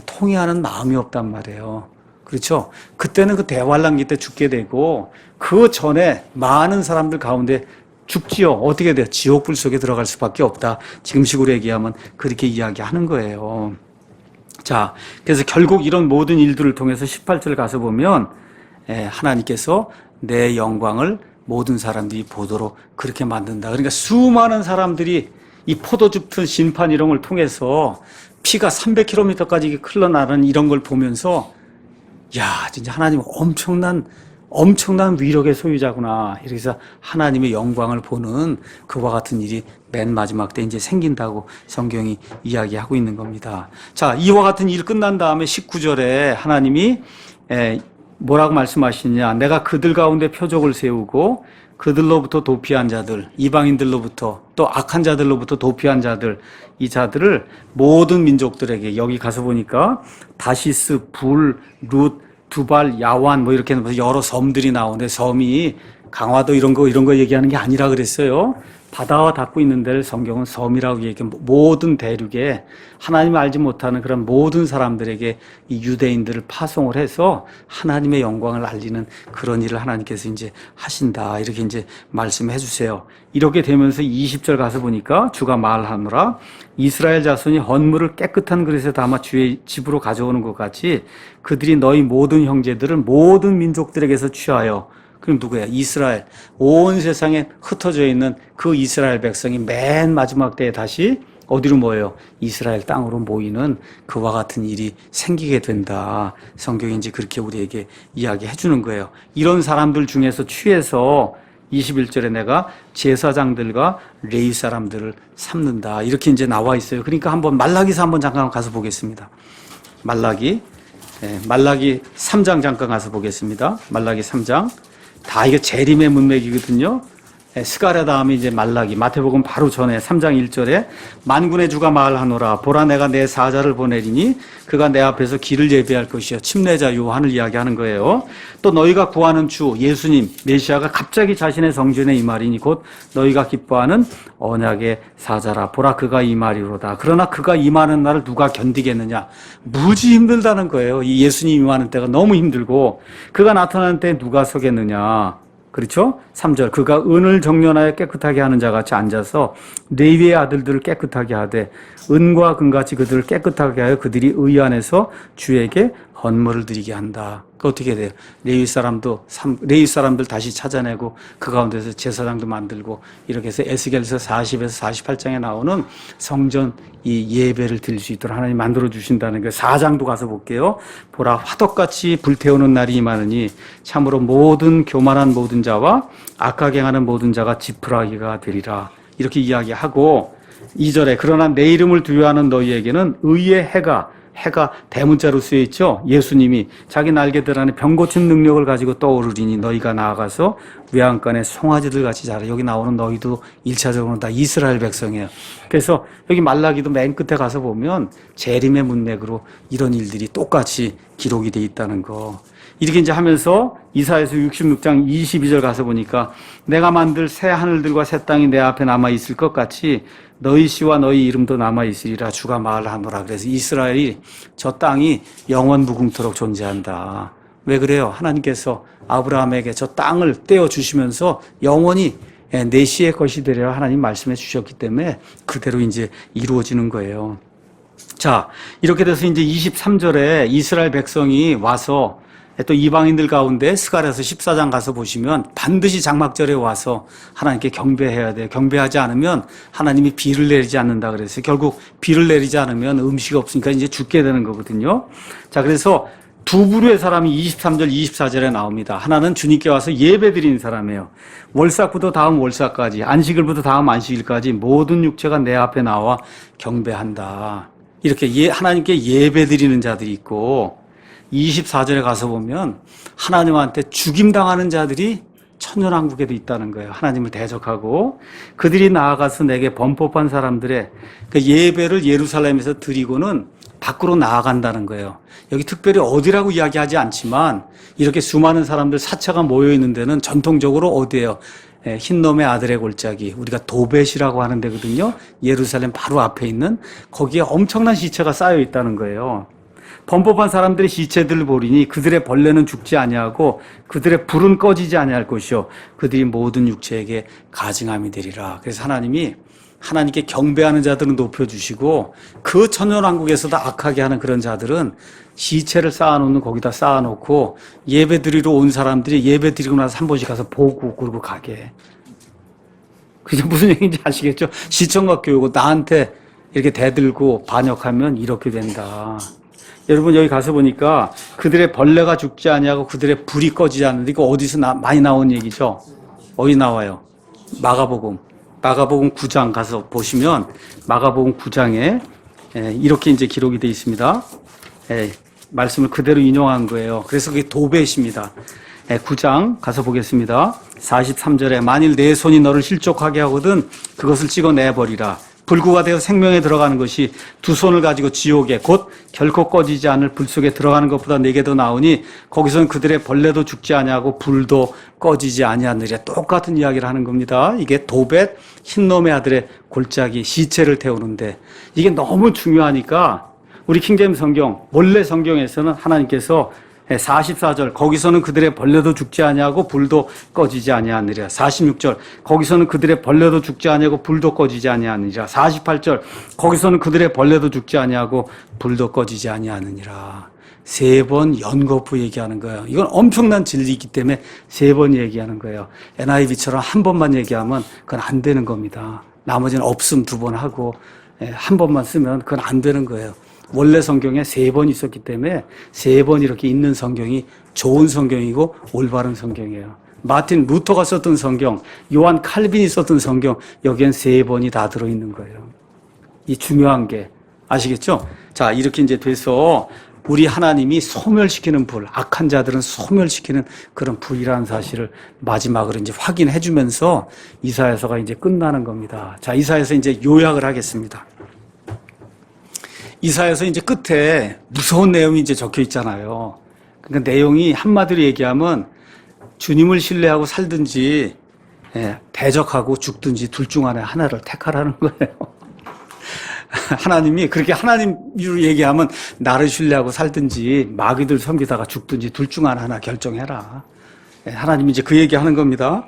통회하는 마음이 없단 말이에요. 그렇죠? 그때는 그 대환란기 때 죽게 되고 그 전에 많은 사람들 가운데 죽지요. 어떻게 돼요? 지옥불 속에 들어갈 수밖에 없다. 지금식으로 얘기하면 그렇게 이야기하는 거예요. 자, 그래서 결국 이런 모든 일들을 통해서 18절 가서 보면 하나님께서 내 영광을 모든 사람들이 보도록 그렇게 만든다. 그러니까 수많은 사람들이 이 포도즙 튼 심판 이런 걸 통해서 피가 300km까지 흘러나가는 이런 걸 보면서 야, 진짜 하나님 엄청난 위력의 소유자구나. 이래서 하나님의 영광을 보는 그와 같은 일이 맨 마지막 때 이제 생긴다고 성경이 이야기하고 있는 겁니다. 자, 이와 같은 일 끝난 다음에 19절에 하나님이 뭐라고 말씀하시느냐. 내가 그들 가운데 표적을 세우고 그들로부터 도피한 자들, 이방인들로부터 또 악한 자들로부터 도피한 자들, 이 자들을 모든 민족들에게 여기 가서 보니까 다시스, 불, 룻, 두발, 야완 뭐 이렇게 여러 섬들이 나오는데 섬이 강화도 이런 거 얘기하는 게 아니라 그랬어요. 바다와 닿고 있는 데를 성경은 섬이라고 얘기해. 모든 대륙에 하나님을 알지 못하는 그런 모든 사람들에게 이 유대인들을 파송을 해서 하나님의 영광을 알리는 그런 일을 하나님께서 이제 하신다. 이렇게 이제 말씀해 주세요. 이렇게 되면서 20절 가서 보니까 주가 말하노라 이스라엘 자손이 헌물을 깨끗한 그릇에 담아 주의 집으로 가져오는 것 같이 그들이 너희 모든 형제들을 모든 민족들에게서 취하여 그럼 누구야? 이스라엘. 온 세상에 흩어져 있는 그 이스라엘 백성이 맨 마지막 때에 다시 어디로 모여요? 이스라엘 땅으로 모이는 그와 같은 일이 생기게 된다. 성경이 이제 그렇게 우리에게 이야기해 주는 거예요. 이런 사람들 중에서 취해서 21절에 내가 제사장들과 레위 사람들을 삼는다. 이렇게 이제 나와 있어요. 그러니까 한번 말라기서 한번 잠깐 가서 보겠습니다. 말라기 3장 잠깐 가서 보겠습니다. 말라기 3장. 다 이게 재림의 문맥이거든요. 스가랴 다음에 이제 말라기, 마태복음 바로 전에 3장 1절에 만군의 주가 말하노라 보라 내가 내 사자를 보내리니 그가 내 앞에서 길을 예비할 것이요 침례자 요한을 이야기하는 거예요. 또 너희가 구하는 주 예수님 메시아가 갑자기 자신의 성전에 임하리니 곧 너희가 기뻐하는 언약의 사자라 보라 그가 임하리로다. 그러나 그가 임하는 날을 누가 견디겠느냐. 무지 힘들다는 거예요. 이 예수님 임하는 때가 너무 힘들고 그가 나타나는 때 누가 서겠느냐. 그렇죠? 3절 그가 은을 정련하여 깨끗하게 하는 자같이 앉아서 레위의 아들들을 깨끗하게 하되 은과 금같이 그들을 깨끗하게 하여 그들이 의 안에서 주에게 헌물을 드리게 한다. 그 어떻게 돼요? 레위 사람들 다시 찾아내고 그 가운데서 제사장도 만들고 이렇게 해서 에스겔서 40에서 48장에 나오는 성전 이 예배를 드릴 수 있도록 하나님 만들어 주신다는 거. 4장도 가서 볼게요. 보라 화덕같이 불태우는 날이 임하느니 참으로 모든 교만한 모든 자와 악하게 행하는 모든 자가 지푸라기가 되리라. 이렇게 이야기하고 2절에 그러나 내 이름을 두려워하는 너희에게는 의의 해가 대문자로 쓰여 있죠. 예수님이 자기 날개들 안에 병 고친 능력을 가지고 떠오르리니 너희가 나아가서 외양간에 송아지들 같이 자라. 여기 나오는 너희도 1차적으로는 다 이스라엘 백성이에요. 그래서 여기 말라기도 맨 끝에 가서 보면 재림의 문맥으로 이런 일들이 똑같이 기록이 돼 있다는 거. 이렇게 이제 하면서 이사야서 66장 22절 가서 보니까 내가 만들 새 하늘들과 새 땅이 내 앞에 남아 있을 것 같이 너희 씨와 너희 이름도 남아있으리라 주가 말하노라. 그래서 이스라엘이 저 땅이 영원 무궁토록 존재한다. 왜 그래요? 하나님께서 아브라함에게 저 땅을 떼어주시면서 영원히 내 씨의 것이 되리라 하나님 말씀해 주셨기 때문에 그대로 이제 이루어지는 거예요. 자, 이렇게 돼서 이제 23절에 이스라엘 백성이 와서 또 이방인들 가운데 스가랴서 14장 가서 보시면 반드시 장막절에 와서 하나님께 경배해야 돼요. 경배하지 않으면 하나님이 비를 내리지 않는다 그랬어요. 결국 비를 내리지 않으면 음식이 없으니까 이제 죽게 되는 거거든요. 자, 그래서 두 부류의 사람이 23절, 24절에 나옵니다. 하나는 주님께 와서 예배 드리는 사람이에요. 월삭부터 다음 월삭까지, 안식일부터 다음 안식일까지 모든 육체가 내 앞에 나와 경배한다. 이렇게 하나님께 예배 드리는 자들이 있고 24절에 가서 보면 하나님한테 죽임당하는 자들이 천년왕국에도 있다는 거예요. 하나님을 대적하고 그들이 나아가서 내게 범법한 사람들의 그 예배를 예루살렘에서 드리고는 밖으로 나아간다는 거예요. 여기 특별히 어디라고 이야기하지 않지만 이렇게 수많은 사람들 사체가 모여있는 데는 전통적으로 어디예요? 흰놈의 아들의 골짜기, 우리가 도벳이라고 하는 데거든요. 예루살렘 바로 앞에 있는 거기에 엄청난 시체가 쌓여 있다는 거예요. 범법한 사람들의 시체들을 보리니 그들의 벌레는 죽지 아니하고 그들의 불은 꺼지지 아니할 것이요 그들이 모든 육체에게 가증함이 되리라. 그래서 하나님이 하나님께 경배하는 자들은 높여주시고 그 천년왕국에서도 악하게 하는 그런 자들은 시체를 쌓아놓는 거기다 쌓아놓고 예배 드리러 온 사람들이 예배 드리고 나서 한 번씩 가서 보고 그러고 가게. 그게 무슨 얘기인지 아시겠죠? 시청각 교육은 나한테 이렇게 대들고 반역하면 이렇게 된다. 여러분 여기 가서 보니까 그들의 벌레가 죽지 아니하고 그들의 불이 꺼지지 않는데 이거 어디서 많이 나온 얘기죠? 어디 나와요? 마가복음 9장 가서 보시면 마가복음 9장에 이렇게 이제 기록이 되어 있습니다. 말씀을 그대로 인용한 거예요. 그래서 그게 도벳입니다. 9장 가서 보겠습니다. 43절에 만일 내 손이 너를 실족하게 하거든 그것을 찍어내버리라. 불구가 되어 생명에 들어가는 것이 두 손을 가지고 지옥에 곧 결코 꺼지지 않을 불 속에 들어가는 것보다 내게 더 나으니 거기서는 그들의 벌레도 죽지 아니하고 불도 꺼지지 아니하느니라. 똑같은 이야기를 하는 겁니다. 이게 도벳 흰놈의 아들의 골짜기 시체를 태우는데 이게 너무 중요하니까 우리 킹제임스 성경 원래 성경에서는 하나님께서 44절 거기서는 그들의 벌레도 죽지 아니하고 불도 꺼지지 아니하느니라. 46절 거기서는 그들의 벌레도 죽지 아니하고 불도 꺼지지 아니하느니라. 48절 거기서는 그들의 벌레도 죽지 아니하고 불도 꺼지지 아니하느니라. 세 번 연거푸 얘기하는 거예요. 이건 엄청난 진리이기 때문에 세 번 얘기하는 거예요. NIV처럼 한 번만 얘기하면 그건 안 되는 겁니다. 나머지는 없음 두 번 하고 한 번만 쓰면 그건 안 되는 거예요. 원래 성경에 세 번 있었기 때문에 세 번 이렇게 있는 성경이 좋은 성경이고 올바른 성경이에요. 마틴 루터가 썼던 성경, 요한 칼빈이 썼던 성경, 여기엔 세 번이 다 들어있는 거예요. 이 중요한 게 아시겠죠? 자, 이렇게 이제 돼서 우리 하나님이 소멸시키는 불, 악한 자들은 소멸시키는 그런 불이라는 사실을 마지막으로 이제 확인해 주면서 이사야서가 이제 끝나는 겁니다. 자, 이사야서 이제 요약을 하겠습니다. 이사야서 이제 끝에 무서운 내용이 이제 적혀 있잖아요. 그러니까 내용이 한마디로 얘기하면 주님을 신뢰하고 살든지 대적하고 죽든지 둘 중 안에 하나를 택하라는 거예요. 하나님이 그렇게 하나님으로 얘기하면 나를 신뢰하고 살든지 마귀들 섬기다가 죽든지 둘 중 하나 결정해라. 하나님이 이제 그 얘기하는 겁니다.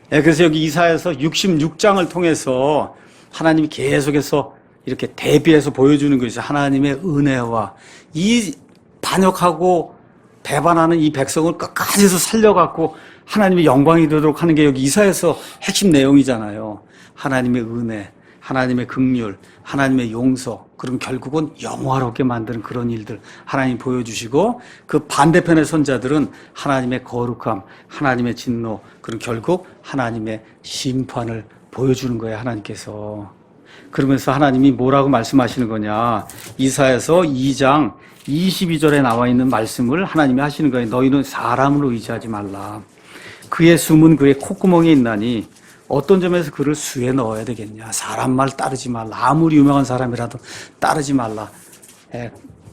그래서 여기 이사야서 66장을 통해서 하나님이 계속해서 이렇게 대비해서 보여주는 것이 하나님의 은혜와 이 반역하고 배반하는 이 백성을 끝까지 해서 살려갖고 하나님의 영광이 되도록 하는 게 여기 이사야서 핵심 내용이잖아요. 하나님의 은혜, 하나님의 긍휼, 하나님의 용서, 그럼 결국은 영화롭게 만드는 그런 일들 하나님 보여주시고 그 반대편의 선자들은 하나님의 거룩함, 하나님의 진노, 그럼 결국 하나님의 심판을 보여주는 거예요. 하나님께서. 그러면서 하나님이 뭐라고 말씀하시는 거냐. 이사야서 2장 22절에 나와 있는 말씀을 하나님이 하시는 거예요. 너희는 사람을 의지하지 말라. 그의 숨은 그의 콧구멍에 있나니 어떤 점에서 그를 수에 넣어야 되겠냐. 사람 말 따르지 말라. 아무리 유명한 사람이라도 따르지 말라.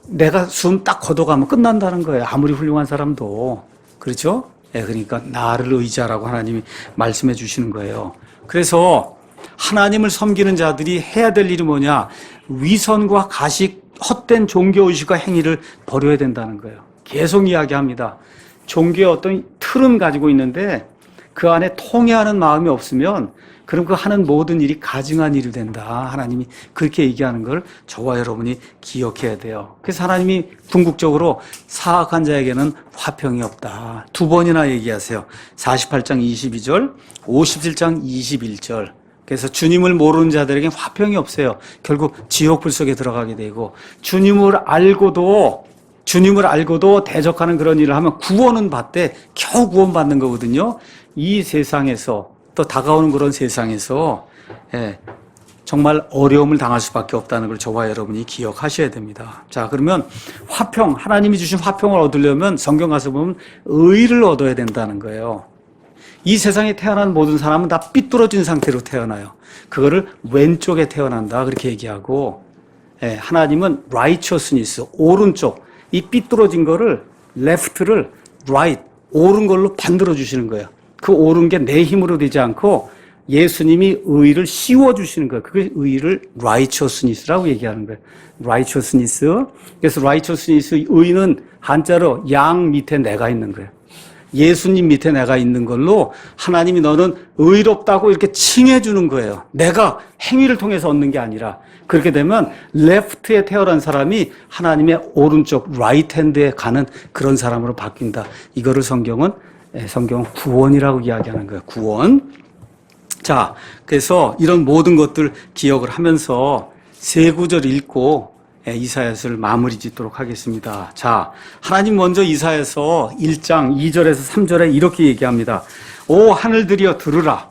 내가 숨 딱 걷어가면 끝난다는 거예요. 아무리 훌륭한 사람도. 그렇죠? 그러니까 나를 의지하라고 하나님이 말씀해 주시는 거예요. 그래서 하나님을 섬기는 자들이 해야 될 일이 뭐냐? 위선과 가식, 헛된 종교의식과 행위를 버려야 된다는 거예요. 계속 이야기합니다. 종교의 어떤 틀은 가지고 있는데 그 안에 통해하는 마음이 없으면 그럼 그 하는 모든 일이 가증한 일이 된다. 하나님이 그렇게 얘기하는 걸 저와 여러분이 기억해야 돼요. 그래서 하나님이 궁극적으로 사악한 자에게는 화평이 없다. 두 번이나 얘기하세요. 48장 22절, 57장 21절. 그래서 주님을 모르는 자들에게 화평이 없어요. 결국 지옥불 속에 들어가게 되고 주님을 알고도 대적하는 그런 일을 하면 구원은 받되 겨우 구원받는 거거든요. 이 세상에서 또 다가오는 그런 세상에서 정말 어려움을 당할 수밖에 없다는 걸 저와 여러분이 기억하셔야 됩니다. 자, 그러면 화평, 하나님이 주신 화평을 얻으려면 성경 가서 보면 의를 얻어야 된다는 거예요. 이 세상에 태어난 모든 사람은 다 삐뚤어진 상태로 태어나요. 그거를 왼쪽에 태어난다 그렇게 얘기하고 하나님은 righteousness, 오른쪽, 이 삐뚤어진 거를 left를 right, 옳은 걸로 만들어 주시는 거예요. 그 옳은 게 내 힘으로 되지 않고 예수님이 의를 씌워 주시는 거예요. 그게 의를 righteousness라고 얘기하는 거예요. righteousness. 그래서 righteousness, 의는 한자로 양 밑에 내가 있는 거예요. 예수님 밑에 내가 있는 걸로 하나님이 너는 의롭다고 이렇게 칭해 주는 거예요. 내가 행위를 통해서 얻는 게 아니라. 그렇게 되면 레프트에 태어난 사람이 하나님의 오른쪽 라이트 핸드에 가는 그런 사람으로 바뀐다. 이거를 성경은 구원이라고 이야기하는 거예요. 구원. 자, 그래서 이런 모든 것들 기억을 하면서 세 구절 읽고 이사야서를 마무리 짓도록 하겠습니다. 자, 하나님 먼저 이사야서 1장 2절에서 3절에 이렇게 얘기합니다. 오 하늘들이여 들으라.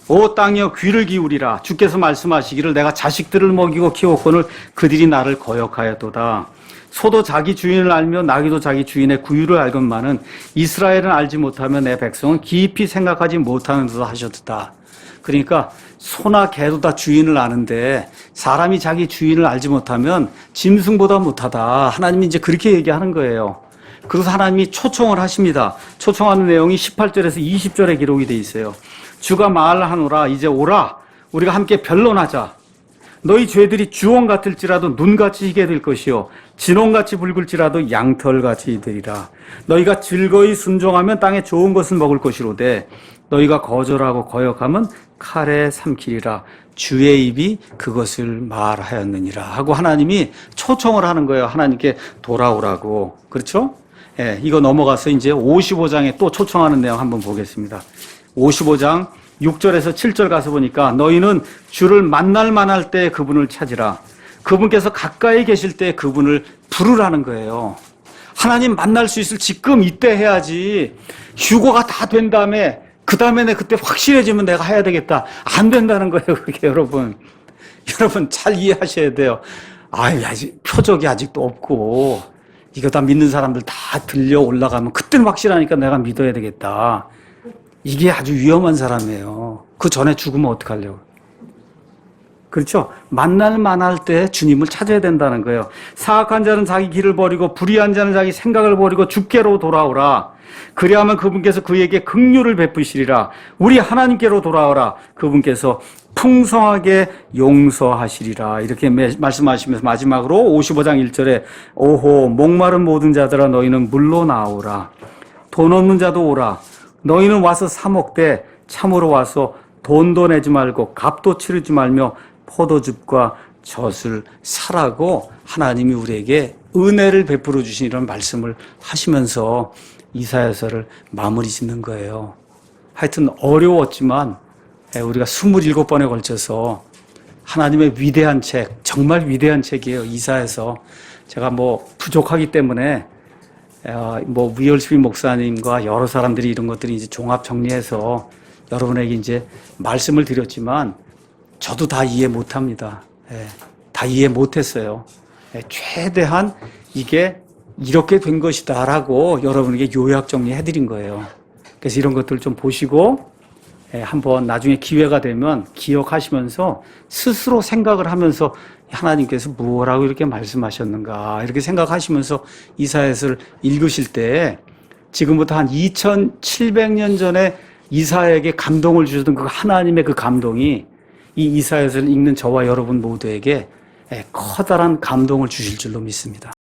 오 땅이여 귀를 기울이라. 주께서 말씀하시기를 내가 자식들을 먹이고 키웠거늘 그들이 나를 거역하였도다. 소도 자기 주인을 알며 나귀도 자기 주인의 구유를 알건만은 이스라엘은 알지 못하며 내 백성은 깊이 생각하지 못하는 듯 하셨다. 그러니까 소나 개도 다 주인을 아는데 사람이 자기 주인을 알지 못하면 짐승보다 못하다. 하나님이 이제 그렇게 얘기하는 거예요. 그래서 하나님이 초청을 하십니다. 초청하는 내용이 18절에서 20절에 기록이 돼 있어요. 주가 말하노라 이제 오라 우리가 함께 변론하자. 너희 죄들이 주홍 같을지라도 눈같이 희게 될 것이요 진홍같이 붉을지라도 양털같이 되리라. 너희가 즐거이 순종하면 땅에 좋은 것을 먹을 것이로되 너희가 거절하고 거역하면 칼에 삼키리라. 주의 입이 그것을 말하였느니라 하고 하나님이 초청을 하는 거예요. 하나님께 돌아오라고. 그렇죠? 예, 이거 넘어가서 이제 55장에 또 초청하는 내용 한번 보겠습니다. 55장 6절에서 7절 가서 보니까 너희는 주를 만날 만할 때 그분을 찾으라. 그분께서 가까이 계실 때 그분을 부르라는 거예요. 하나님 만날 수 있을 지금 이때 해야지. 휴고가 다 된 다음에 그 다음에 그때 확실해지면 내가 해야 되겠다. 안 된다는 거예요. 그렇게 여러분 잘 이해하셔야 돼요. 아직 표적이 아직도 없고 이거 다 믿는 사람들 다 들려 올라가면 그때는 확실하니까 내가 믿어야 되겠다. 이게 아주 위험한 사람이에요. 그 전에 죽으면 어떡하려고. 그렇죠? 만날 만할 때 주님을 찾아야 된다는 거예요. 사악한 자는 자기 길을 버리고 불의한 자는 자기 생각을 버리고 주께로 돌아오라. 그리하면 그분께서 그에게 긍휼을 베푸시리라. 우리 하나님께로 돌아오라. 그분께서 풍성하게 용서하시리라. 이렇게 말씀하시면서 마지막으로 55장 1절에 오호 목마른 모든 자들아 너희는 물로 나오라. 돈 없는 자도 오라. 너희는 와서 사 먹되 참으로 와서 돈도 내지 말고 값도 치르지 말며 포도즙과 젖을 사라고 하나님이 우리에게 은혜를 베풀어 주신 이런 말씀을 하시면서 이사야서를 마무리 짓는 거예요. 하여튼 어려웠지만 우리가 27번에 걸쳐서 하나님의 위대한 책, 정말 위대한 책이에요. 이사야서. 제가 부족하기 때문에 위얼스비 목사님과 여러 사람들이 이런 것들이 이제 종합 정리해서 여러분에게 이제 말씀을 드렸지만 저도 다 이해 못 합니다. 다 이해 못 했어요. 최대한 이게 이렇게 된 것이다라고 여러분에게 요약 정리해 드린 거예요. 그래서 이런 것들 좀 보시고 한번 나중에 기회가 되면 기억하시면서 스스로 생각을 하면서 하나님께서 무엇라고 이렇게 말씀하셨는가 이렇게 생각하시면서 이사야서를 읽으실 때 지금부터 한 2700년 전에 이사야에게 감동을 주셨던 그 하나님의 그 감동이 이 이사야서를 읽는 저와 여러분 모두에게 커다란 감동을 주실 줄로 믿습니다.